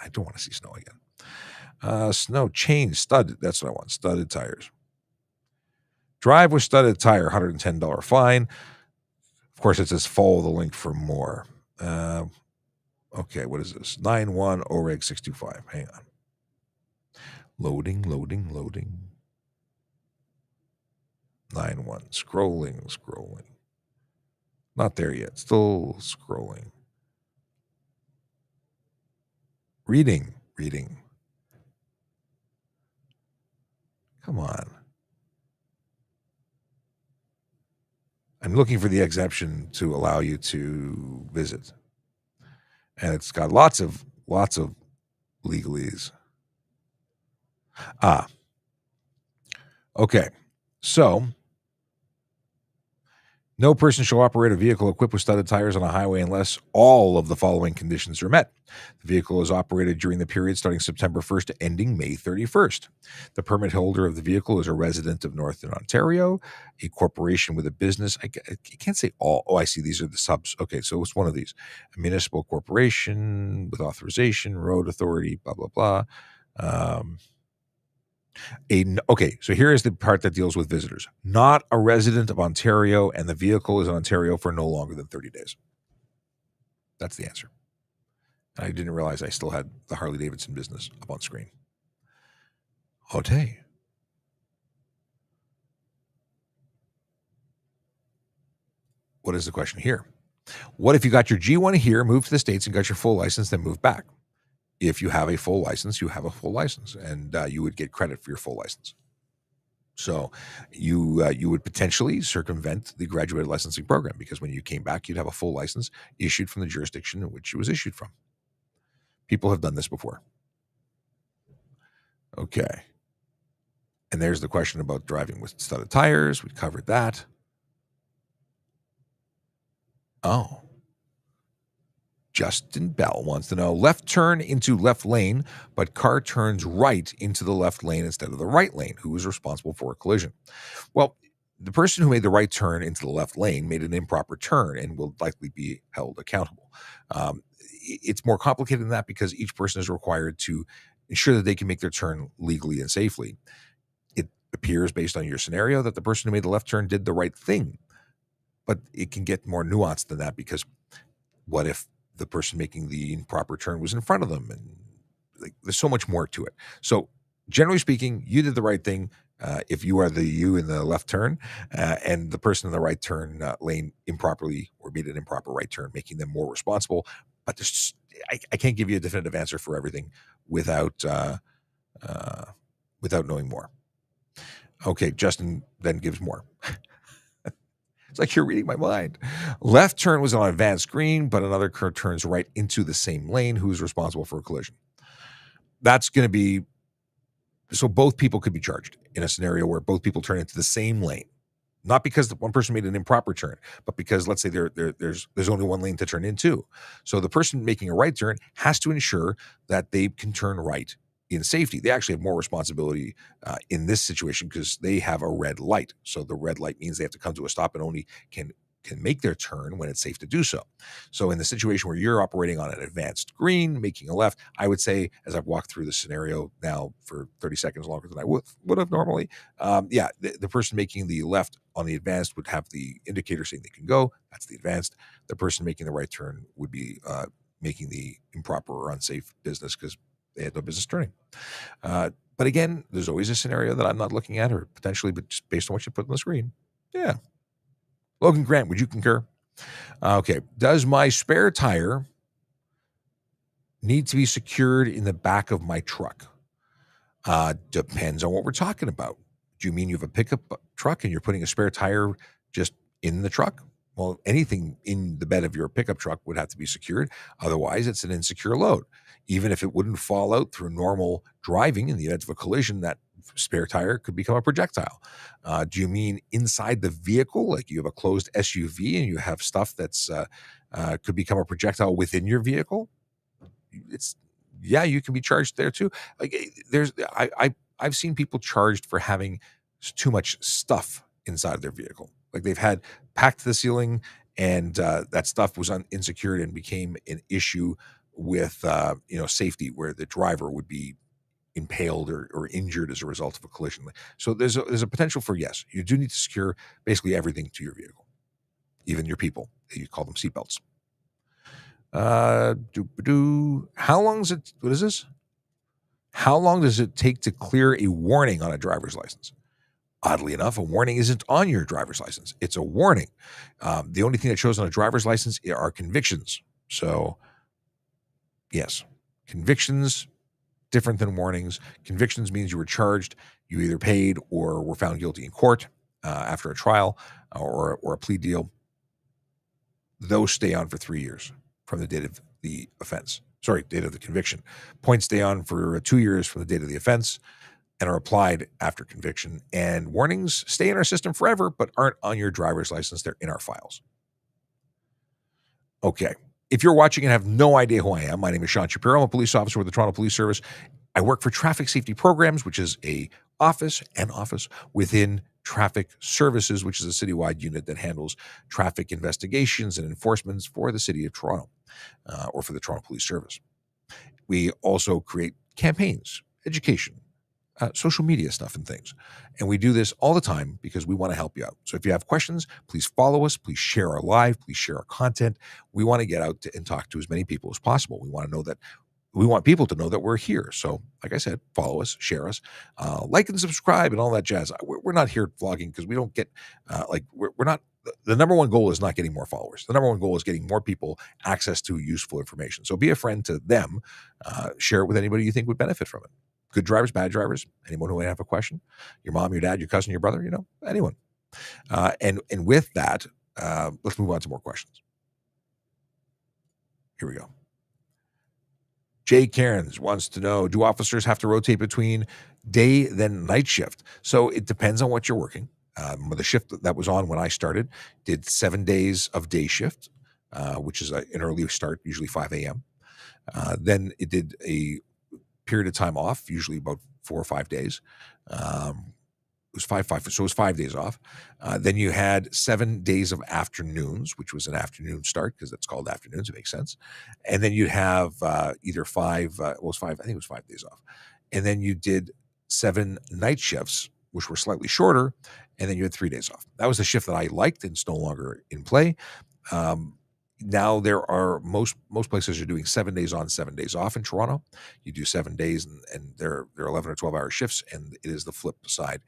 Speaker 1: I don't want to see snow again. Snow chain stud. That's what I want. Studded tires. Drive with studded tire, $110 fine. Of course, it says follow the link for more. Okay, what is this? 91 OREG 625. Hang on. Loading. 91. Scrolling. Not there yet. Still scrolling. Reading. Come on. I'm looking for the exemption to allow you to visit. And it's got lots of legalese. Okay. So, no person shall operate a vehicle equipped with studded tires on a highway unless all of the following conditions are met. The vehicle is operated during the period starting September 1st ending May 31st. The permit holder of the vehicle is a resident of Northern Ontario, a corporation with a business. I can't say all. Oh, I see. These are the subs. Okay, so it's one of these. A municipal corporation with authorization, road authority, blah, blah, blah. Okay, so here is the part that deals with visitors. Not a resident of Ontario, and the vehicle is in Ontario for no longer than 30 days. That's the answer. I didn't realize I still had the Harley-Davidson business up on screen. Okay. What is the question here? What if you got your G1 here, moved to the States, and got your full license, then moved back? If you have a full license, you have a full license, and you would get credit for your full license. So you would potentially circumvent the graduated licensing program because when you came back, you'd have a full license issued from the jurisdiction in which it was issued from. People have done this before. Okay. And there's the question about driving with studded tires. We covered that. Oh. Justin Bell wants to know, left turn into left lane, but car turns right into the left lane instead of the right lane. Who is responsible for a collision? Well, the person who made the right turn into the left lane made an improper turn and will likely be held accountable. It's more complicated than that because each person is required to ensure that they can make their turn legally and safely. It appears based on your scenario that the person who made the left turn did the right thing, but it can get more nuanced than that because what if the person making the improper turn was in front of them? And there's so much more to it. So generally speaking, you did the right thing. If you are you in the left turn and the person in the right turn lane improperly or made an improper right turn, making them more responsible. But I can't give you a definitive answer for everything without knowing more. Okay, Justin then gives more. It's like you're reading my mind. Left turn was on advanced green, but another car turns right into the same lane. Who's responsible for a collision? That's going to be, so both people could be charged in a scenario where both people turn into the same lane. Not because the one person made an improper turn, but because let's say there's only one lane to turn into. So the person making a right turn has to ensure that they can turn right in safety. They actually have more responsibility in this situation because they have a red light. So the red light means they have to come to a stop and only can make their turn when it's safe to do so. So in the situation where you're operating on an advanced green, making a left, I would say, as I've walked through the scenario now for 30 seconds longer than I would have normally, the person making the left on the advanced would have the indicator saying they can go. That's the advanced. The person making the right turn would be making the improper or unsafe business because they had no business turning. But again, there's always a scenario that I'm not looking at or potentially, but just based on what you put on the screen. Yeah. Logan Grant, would you concur? Okay. Does my spare tire need to be secured in the back of my truck? Depends on what we're talking about. Do you mean you have a pickup truck and you're putting a spare tire just in the truck? Well, anything in the bed of your pickup truck would have to be secured. Otherwise, it's an insecure load. Even if it wouldn't fall out through normal driving, in the event of a collision, that spare tire could become a projectile. Do you mean inside the vehicle, like you have a closed SUV and you have stuff that's could become a projectile within your vehicle? You can be charged there too. Like I've seen people charged for having too much stuff inside of their vehicle. Like they've had packed to the ceiling and that stuff was insecure and became an issue with safety, where the driver would be impaled or injured as a result of a collision. So there's a potential for, yes, you do need to secure basically everything to your vehicle, even your people. You call them seatbelts. How long is it? What is this? How long does it take to clear a warning on a driver's license? Oddly enough, a warning isn't on your driver's license. It's a warning. The only thing that shows on a driver's license are convictions. So, yes, convictions, different than warnings. Convictions means you were charged, you either paid or were found guilty in court after a trial or a plea deal. Those stay on for 3 years from the date of the offense. Sorry, date of the conviction. Points stay on for 2 years from the date of the offense and are applied after conviction. And warnings stay in our system forever, but aren't on your driver's license. They're in our files. Okay. If you're watching and have no idea who I am, my name is Sean Shapiro. I'm a police officer with the Toronto Police Service. I work for Traffic Safety Programs, which is an office within Traffic Services, which is a citywide unit that handles traffic investigations and enforcements for the city of Toronto or for the Toronto Police Service. We also create campaigns, education, social media stuff and things. And we do this all the time because we want to help you out. So if you have questions, please follow us. Please share our live. Please share our content. We want to get out and talk to as many people as possible. We want people to know that we're here. So like I said, follow us, share us, like and subscribe and all that jazz. We're not here vlogging because we don't get we're not. The number one goal is not getting more followers. The number one goal is getting more people access to useful information. So be a friend to them. Share it with anybody you think would benefit from it. Good drivers, bad drivers, anyone who might have a question, your mom, your dad, your cousin, your brother, anyone. And with that, let's move on to more questions. Here we go. Jay Cairns wants to know, do officers have to rotate between day then night shift? So it depends on what you're working. The shift that was on when I started did 7 days of day shift, which is an early start, usually 5 a.m. Then it did a period of time off, usually about 4 or 5 days. It was 5, so it was 5 days off. Then you had 7 days of afternoons, which was an afternoon start because it's called afternoons. It makes sense. And then you'd have either 5, it was 5, I think it was 5 days off. And then you did 7 night shifts, which were slightly shorter. And then you had 3 days off. That was the shift that I liked, and it's no longer in play. Now there are most places are doing 7 days on, 7 days off in Toronto. You do 7 days and they're 11 or 12 hour shifts, and it is the flip side.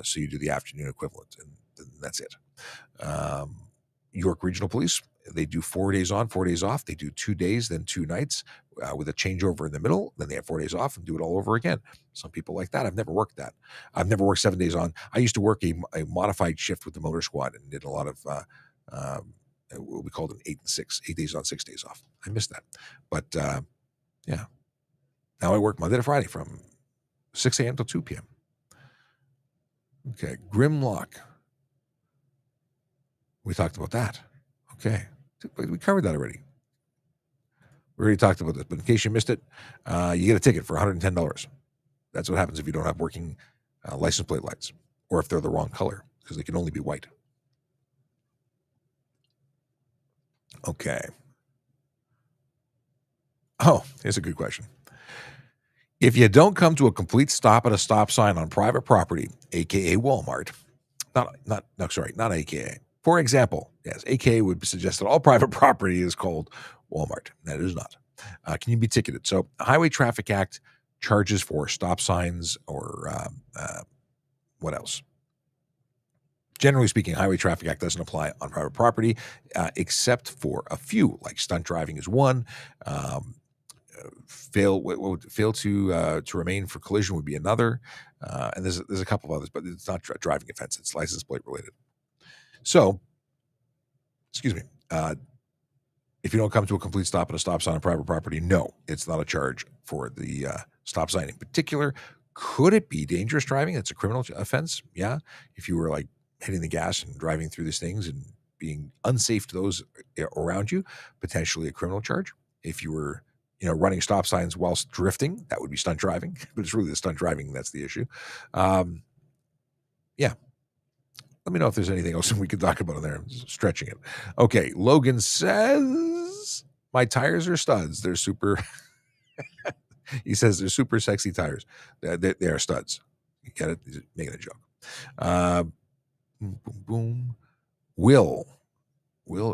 Speaker 1: So you do the afternoon equivalent, and that's it. York Regional Police, they do 4 days on, 4 days off. They do 2 days, then 2 nights with a changeover in the middle. Then they have 4 days off and do it all over again. Some people like that. I've never worked that. I've never worked 7 days on. I used to work a modified shift with the motor squad and did a lot of what we called an 8 and 6, 8 days on, 6 days off. I missed that. But yeah. Now I work Monday to Friday from 6 a.m. till 2 p.m. Okay. Grimlock. We talked about that. Okay. We covered that already. We already talked about this, but in case you missed it, you get a ticket for $110. That's what happens if you don't have working license plate lights, or if they're the wrong color, because they can only be white. Okay. Oh, here's a good question. If you don't come to a complete stop at a stop sign on private property, aka Walmart, not aka. For example, yes, aka would suggest that all private property is called Walmart. That is not. Can you be ticketed? So, Highway Traffic Act charges for stop signs or what else? Generally speaking, Highway Traffic Act doesn't apply on private property, except for a few, like stunt driving is one. Fail to remain for collision would be another, and there's a couple of others, but it's not driving offense; it's license plate related. So, excuse me. If you don't come to a complete stop at a stop sign on private property, no, it's not a charge for the stop sign in particular. Could it be dangerous driving? It's a criminal offense. Yeah, if you were like hitting the gas and driving through these things and being unsafe to those around you, potentially a criminal charge. If you were, running stop signs whilst drifting, that would be stunt driving. But it's really the stunt driving that's the issue. Yeah. Let me know if there's anything else we could talk about in there. I'm stretching it. Okay. Logan says, my tires are studs. They're super. He says they're super sexy tires. They are studs. You get it? He's making a joke. Uh, boom, boom, boom. Will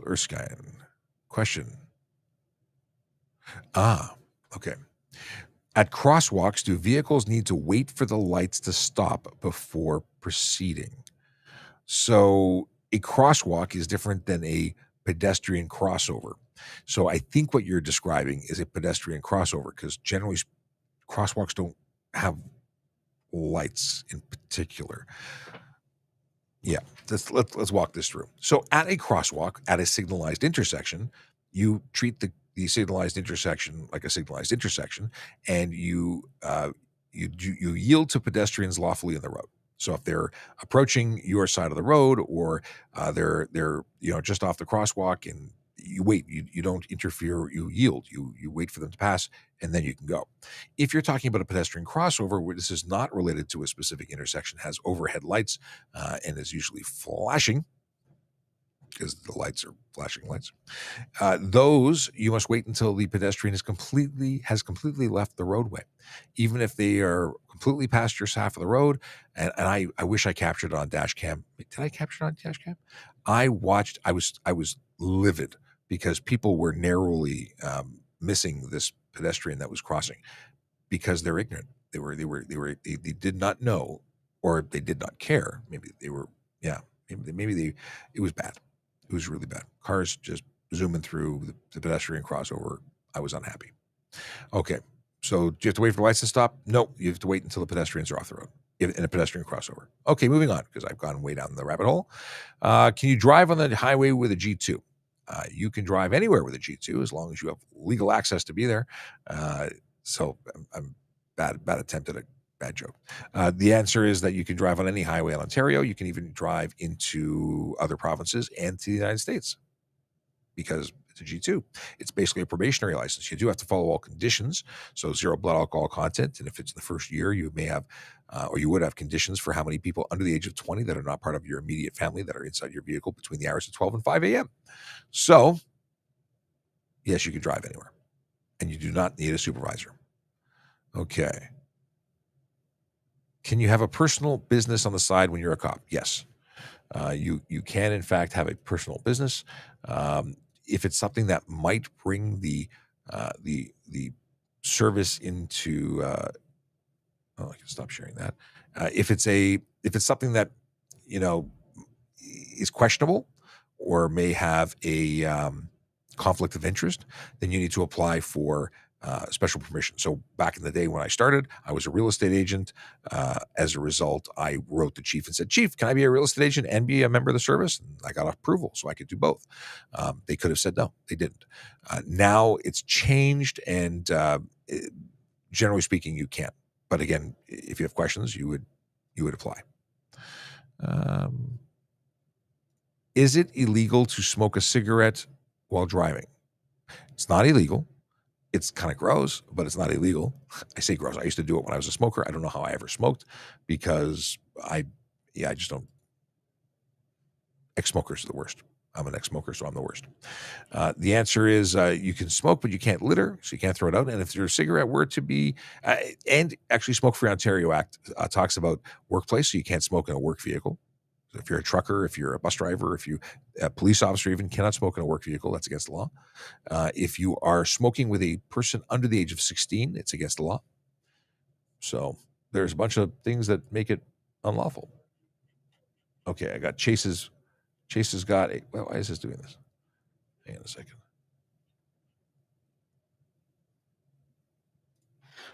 Speaker 1: Erskine. Question. Okay. At crosswalks, do vehicles need to wait for the lights to stop before proceeding? So a crosswalk is different than a pedestrian crossover. So I think what you're describing is a pedestrian crossover because generally crosswalks don't have lights in particular. Yeah, let's walk this through. So at a crosswalk, at a signalized intersection, you treat the signalized intersection like a signalized intersection, and you yield to pedestrians lawfully in the road. So if they're approaching your side of the road, or they're just off the crosswalk, and you wait, you don't interfere, you yield, you wait for them to pass, and then you can go. If you're talking about a pedestrian crossover where this is not related to a specific intersection, has overhead lights, and is usually flashing because the lights are flashing lights. Those you must wait until the pedestrian has completely left the roadway, even if they are completely past your half of the road. And I wish I captured it on dash cam. Did I capture it on dash cam? I watched. I was livid because people were narrowly missing this pedestrian that was crossing because they're ignorant. They did not know, or they did not care. Maybe they were. Yeah. It was bad. It was really bad. Cars just zooming through the pedestrian crossover. I was unhappy. Okay. So do you have to wait for the lights to stop? No, you have to wait until the pedestrians are off the road in a pedestrian crossover. Okay, moving on, because I've gone way down the rabbit hole. Can you drive on the highway with a G2? You can drive anywhere with a G2 as long as you have legal access to be there. So I'm bad attempt at a bad joke. The answer is that you can drive on any highway in Ontario. You can even drive into other provinces and to the United States because it's a G2. It's basically a probationary license. You do have to follow all conditions. So 0 blood alcohol content. And if it's the first year, you may have, or you would have conditions for how many people under the age of 20 that are not part of your immediate family that are inside your vehicle between the hours of 12 and 5 a.m. So, yes, you can drive anywhere. And you do not need a supervisor. Okay. Can you have a personal business on the side when you're a cop? Yes. You can, in fact, have a personal business. If it's something that might bring the service into, I can stop sharing that. If it's something that is questionable or may have a conflict of interest, then you need to apply for special permission. So back in the day when I started, I was a real estate agent. As a result, I wrote the chief and said, "Chief, can I be a real estate agent and be a member of the service?" And I got approval, so I could do both. They could have said no, they didn't. Now it's changed, and generally speaking, you can. But again, if you have questions, you would apply. Is it illegal to smoke a cigarette while driving? It's not illegal. It's kind of gross, but it's not illegal. I say gross. I used to do it when I was a smoker. I don't know how I ever smoked because I just don't. Ex-smokers are the worst. I'm an ex-smoker, so I'm the worst. The answer is you can smoke, but you can't litter, so you can't throw it out. And if your cigarette were to be, and actually Smoke-Free Ontario Act talks about workplace, so you can't smoke in a work vehicle. So if you're a trucker, if you're a bus driver, if you a police officer even cannot smoke in a work vehicle, that's against the law. If you are smoking with a person under the age of 16, it's against the law. So there's a bunch of things that make it unlawful. Okay, I got Chase's got a, well, why is this doing this? Hang on a second.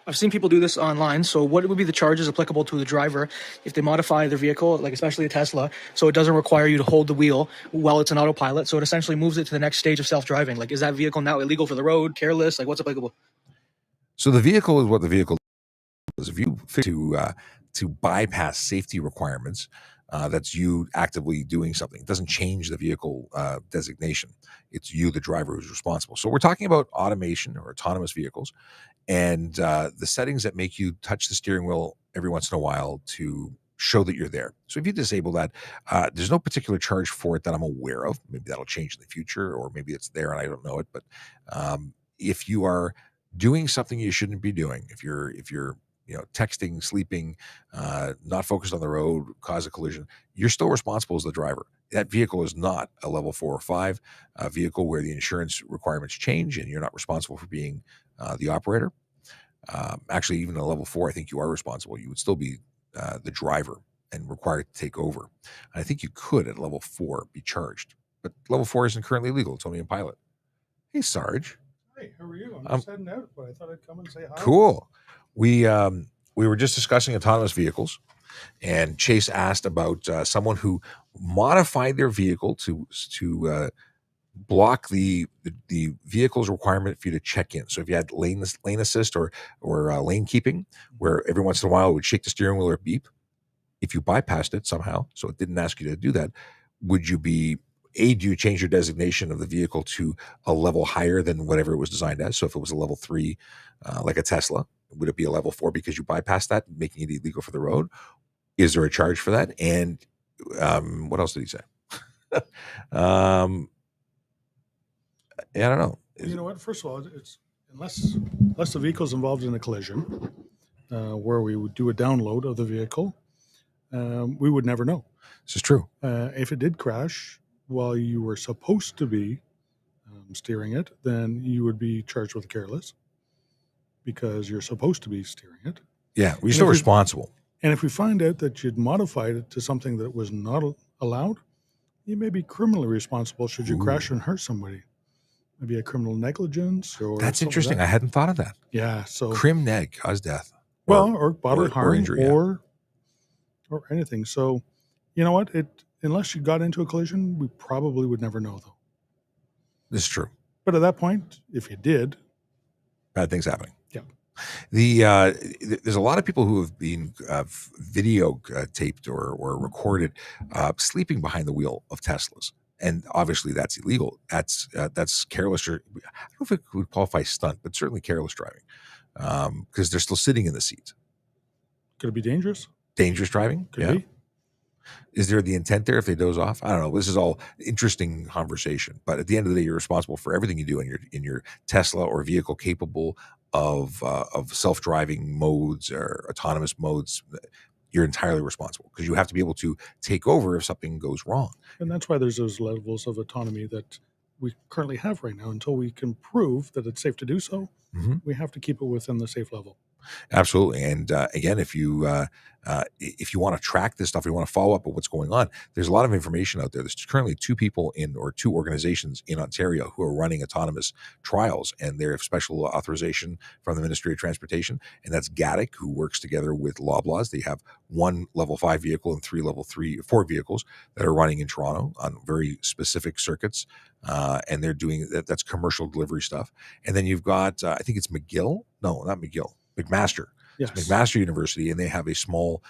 Speaker 2: I've seen people do this online. So what would be the charges applicable to the driver if they modify their vehicle, like especially a Tesla, so it doesn't require you to hold the wheel while it's an autopilot? So it essentially moves it to the next stage of self-driving. Like, is that vehicle now illegal for the road, careless? Like, what's applicable?
Speaker 1: So the vehicle is what the vehicle is. If you fit to bypass safety requirements, that's you actively doing something. It doesn't change the vehicle designation. It's you, the driver, who's responsible. So we're talking about automation or autonomous vehicles, and the settings that make you touch the steering wheel every once in a while to show that you're there. So if you disable that, there's no particular charge for it that I'm aware of. Maybe that'll change in the future, or maybe it's there and I don't know it. But if you are doing something you shouldn't be doing. If you're texting, sleeping, not focused on the road, cause a collision, you're still responsible as the driver. That vehicle is not a level 4 or 5 vehicle where the insurance requirements change and you're not responsible for being the operator. Actually, even a level 4, I think you are responsible. You would still be the driver and required to take over. And I think you could at level 4 be charged, but level 4 isn't currently legal. It's only in pilot. Hey, Sarge.
Speaker 3: Hey, how are you? I'm just heading out, but I thought I'd come and say hi.
Speaker 1: Cool. We were just discussing autonomous vehicles, and Chase asked about someone who modified their vehicle to block the vehicle's requirement for you to check in. So if you had lane assist or lane keeping, where every once in a while it would shake the steering wheel or beep, if you bypassed it somehow, so it didn't ask you to do that, would you be do you change your designation of the vehicle to a level higher than whatever it was designed as? So if it was a level 3, like a Tesla, would it be a level 4 because you bypassed that, making it illegal for the road? Is there a charge for that? And what else did he say? I don't know.
Speaker 3: You know what? First of all, it's unless the vehicle's involved in a collision, where we would do a download of the vehicle, we would never know.
Speaker 1: This is true.
Speaker 3: If it did crash while you were supposed to be steering it, then you would be charged with careless because you're supposed to be steering it.
Speaker 1: Yeah, we're still responsible.
Speaker 3: And if we find out that you'd modified it to something that was not allowed, you may be criminally responsible should you crash and hurt somebody. Maybe a criminal negligence or
Speaker 1: that's interesting.
Speaker 3: Like that.
Speaker 1: I hadn't thought of that.
Speaker 3: Yeah. So
Speaker 1: crim neg cause death.
Speaker 3: Or bodily harm
Speaker 1: or injury,
Speaker 3: or anything. So you know what? Unless you got into a collision, we probably would never know though.
Speaker 1: This is true.
Speaker 3: But at that point, if you did,
Speaker 1: bad things happening.
Speaker 3: Yeah.
Speaker 1: There's a lot of people who have been video taped or recorded sleeping behind the wheel of Teslas. And obviously that's illegal. That's careless. I don't know if it would qualify stunt, but certainly careless driving because they're still sitting in the seat.
Speaker 3: Could it be dangerous?
Speaker 1: Dangerous driving?
Speaker 3: Could be.
Speaker 1: Is there the intent there if they doze off? I don't know. This is all interesting conversation. But at the end of the day, you're responsible for everything you do in your Tesla or vehicle capable of self-driving modes or autonomous modes. You're entirely responsible because you have to be able to take over if something goes wrong.
Speaker 3: And that's why there's those levels of autonomy that we currently have right now. Until we can prove that it's safe to do so, we have to keep it within the safe level.
Speaker 1: Absolutely. And again, if you want to track this stuff, you want to follow up on what's going on, there's a lot of information out there. There's currently two organizations in Ontario who are running autonomous trials, and they have special authorization from the Ministry of Transportation. And that's GATIC, who works together with Loblaws. They have one level 5 vehicle and 4 vehicles that are running in Toronto on very specific circuits. And they're doing that's commercial delivery stuff. And then you've got, I think it's McGill. No, not McGill. McMaster.
Speaker 3: Yes.
Speaker 1: It's McMaster University, and they have a small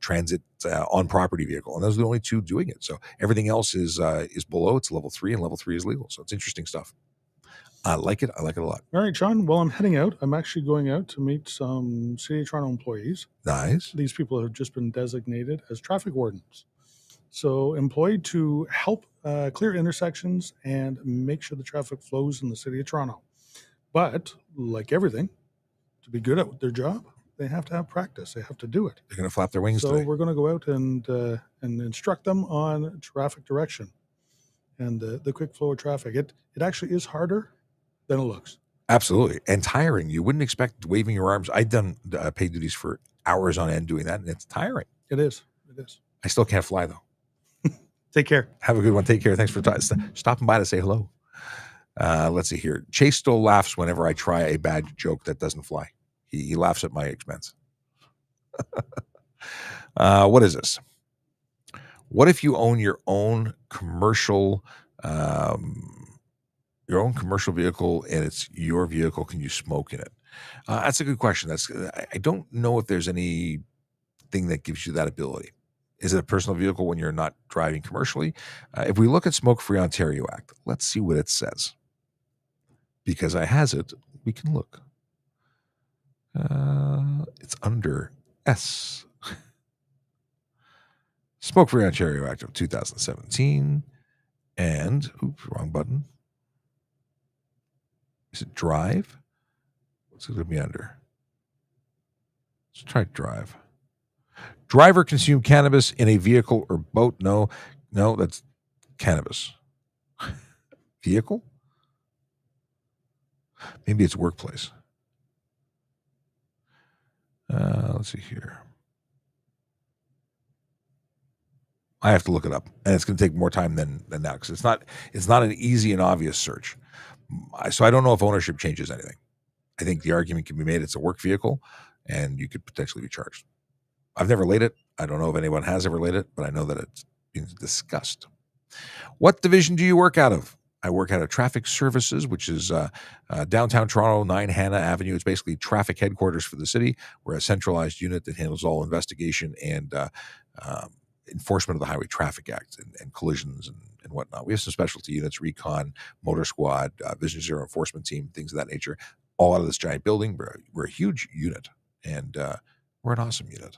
Speaker 1: transit on-property vehicle, and those are the only two doing it. So everything else is below. It's level 3, and level 3 is legal. So it's interesting stuff. I like it. I like it a lot.
Speaker 3: All right, John. Well, I'm heading out. I'm actually going out to meet some City of Toronto employees.
Speaker 1: Nice.
Speaker 3: These people have just been designated as traffic wardens. So employed to help clear intersections and make sure the traffic flows in the City of Toronto. But like everything, to be good at their job, they have to have practice. They have to do it.
Speaker 1: They're going to flap their wings
Speaker 3: So
Speaker 1: today.
Speaker 3: we're going to go out and instruct them on traffic direction and the quick flow of traffic. It actually is harder than it looks.
Speaker 1: Absolutely. And tiring. You wouldn't expect waving your arms. I've done paid duties for hours on end doing that, and it's tiring.
Speaker 3: It is. It is.
Speaker 1: I still can't fly, though.
Speaker 3: Take care.
Speaker 1: Have a good one. Take care. Thanks for stopping by to say hello. Let's see here. Chase still laughs whenever I try a bad joke that doesn't fly. He laughs at my expense. What is this? What if you own your own commercial vehicle and it's your vehicle? Can you smoke in it? That's a good question. I don't know if there's anything that gives you that ability. Is it a personal vehicle when you're not driving commercially? If we look at Smoke Free Ontario Act, let's see what it says. Because I has it, we can look. It's under S. Smoke Free Ontario Act of 2017. And, oops, wrong button. Is it drive? What's it going to be under? Let's try drive. Driver consumed cannabis in a vehicle or boat. No, that's cannabis. Vehicle? Maybe it's workplace. Let's see here. I have to look it up, and it's going to take more time than now because it's not an easy and obvious search. So I don't know if ownership changes anything. I think the argument can be made it's a work vehicle, and you could potentially be charged. I've never laid it. I don't know if anyone has ever laid it, but I know that it's been discussed. What division do you work out of? I work out of Traffic Services, which is downtown Toronto, 9 Hannah Avenue. It's basically traffic headquarters for the city. We're a centralized unit that handles all investigation and enforcement of the Highway Traffic Act and collisions and whatnot. We have some specialty units, recon, motor squad, Vision Zero enforcement team, things of that nature, all out of this giant building. We're a huge unit, and we're an awesome unit.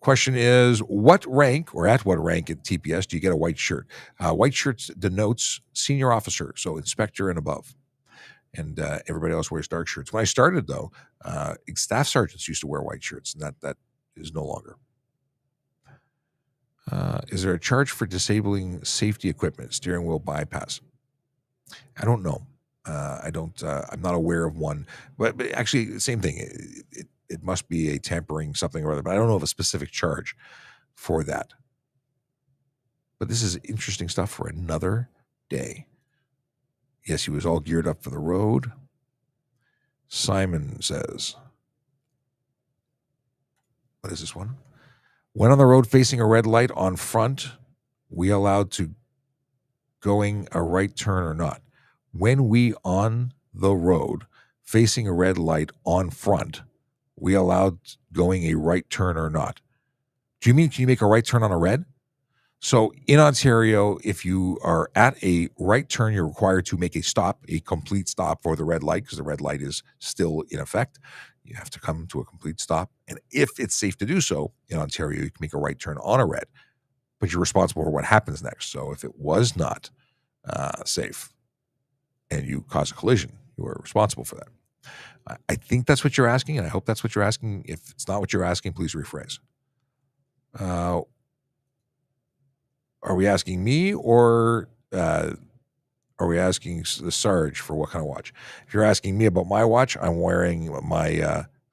Speaker 1: Question is, what rank or at what rank at TPS do you get a white shirt? White shirts denotes senior officer, so inspector and above. And everybody else wears dark shirts. When I started, though, staff sergeants used to wear white shirts, and that is no longer. Is there a charge for disabling safety equipment, steering wheel bypass? I don't know. I'm not aware of one, but actually, same thing. It must be a tampering something or other, but I don't know of a specific charge for that. But this is interesting stuff for another day. Yes, he was all geared up for the road. Simon says, what is this one? When on the road facing a red light on front, we allowed to going a right turn or not? When we on the road facing a red light on front, we allowed going a right turn or not? Do you mean can you make a right turn on a red? So in Ontario, if you are at a right turn, you're required to make a complete stop for the red light because the red light is still in effect. You have to come to a complete stop. And if it's safe to do so in Ontario, you can make a right turn on a red, but you're responsible for what happens next. So if it was not safe and you cause a collision, you are responsible for that. I think that's what you're asking, and I hope that's what you're asking. If it's not what you're asking, please rephrase. Are we asking me or are we asking the Sarge for what kind of watch? If you're asking me about my watch, I'm wearing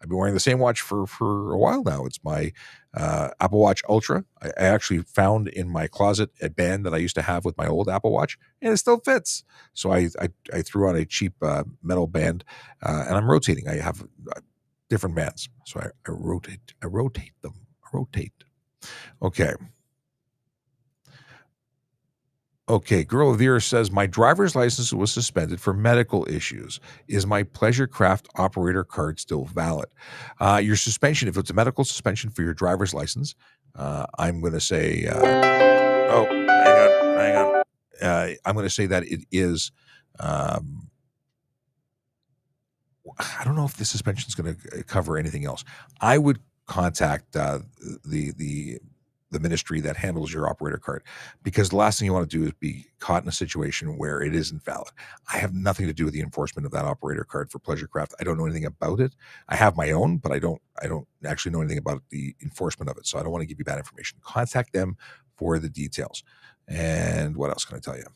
Speaker 1: I've been wearing the same watch for a while now. It's my Apple Watch Ultra. I actually found in my closet a band that I used to have with my old Apple Watch, and it still fits. So I threw on a cheap metal band, and I'm rotating. I have different bands, so I rotate them. Okay, Girl of the Year says, my driver's license was suspended for medical issues. Is my pleasure craft operator card still valid? Your suspension, if it's a medical suspension for your driver's license, I'm going to say, hang on. I'm going to say that it is, I don't know if the suspension is going to cover anything else. I would contact the ministry that handles your operator card, because the last thing you want to do is be caught in a situation where it isn't valid. I have nothing to do with the enforcement of that operator card for pleasure craft. I don't know anything about it. I have my own, but I don't actually know anything about the enforcement of it. So I don't want to give you bad information. Contact them for the details. And what else can I tell you?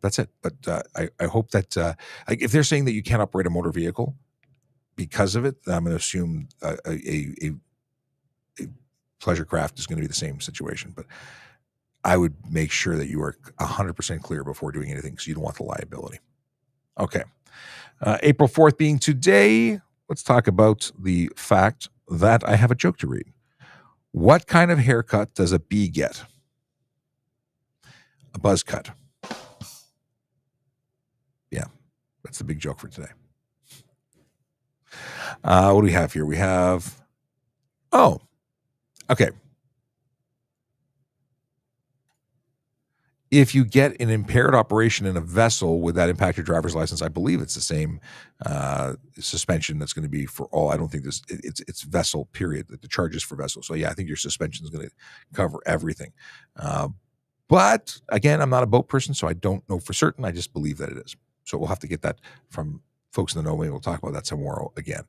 Speaker 1: That's it. But I hope that if they're saying that you can't operate a motor vehicle because of it, then I'm going to assume a pleasure craft is going to be the same situation. But I would make sure that you are 100% clear before doing anything, because you don't want the liability. Okay. April 4th being today, let's talk about the fact that I have a joke to read. What kind of haircut does a bee get? A buzz cut. Yeah, that's the big joke for today. What do we have here? We have, okay. If you get an impaired operation in a vessel, would that impact your driver's license? I believe it's the same suspension that's going to be for all. I don't think it's vessel, period. The charges for vessel. So yeah, I think your suspension is going to cover everything. But again, I'm not a boat person, so I don't know for certain. I just believe that it is. So we'll have to get that from folks in the know. Maybe we'll talk about that tomorrow again.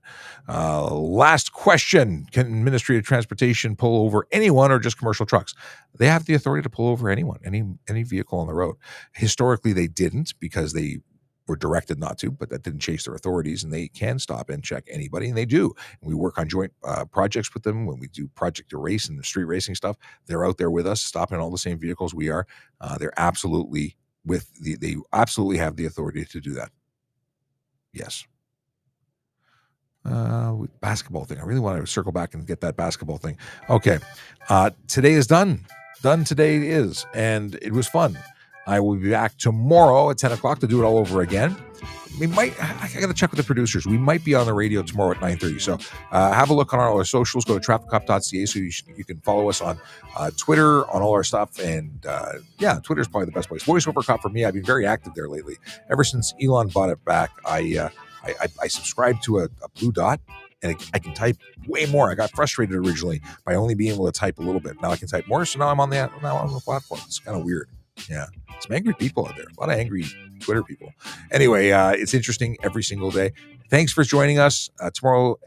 Speaker 1: Last question. Can Ministry of Transportation pull over anyone or just commercial trucks? They have the authority to pull over anyone, any vehicle on the road. Historically, they didn't because they were directed not to, but that didn't change their authorities, and they can stop and check anybody, and they do. And we work on joint projects with them when we do Project Erase and the street racing stuff. They're out there with us, stopping all the same vehicles we are. They're absolutely they absolutely have the authority to do that. Yes. Basketball thing. I really want to circle back and get that basketball thing. Okay. Today is done. Done today is, and it was fun. I will be back tomorrow at 10 o'clock to do it all over again. I got to check with the producers. We might be on the radio tomorrow at 9:30. So have a look on our socials. Go to trafficcop.ca so you can follow us on Twitter, on all our stuff. And Twitter is probably the best place. VoiceOver Cop for me. I've been very active there lately. Ever since Elon bought it back, I subscribed to a blue dot, and I can type way more. I got frustrated originally by only being able to type a little bit. Now I can type more, so now I'm on the platform. It's kind of weird. Yeah, some angry people out there. A lot of angry Twitter people. Anyway, it's interesting every single day. Thanks for joining us. Tomorrow,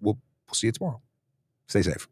Speaker 1: we'll see you tomorrow. Stay safe.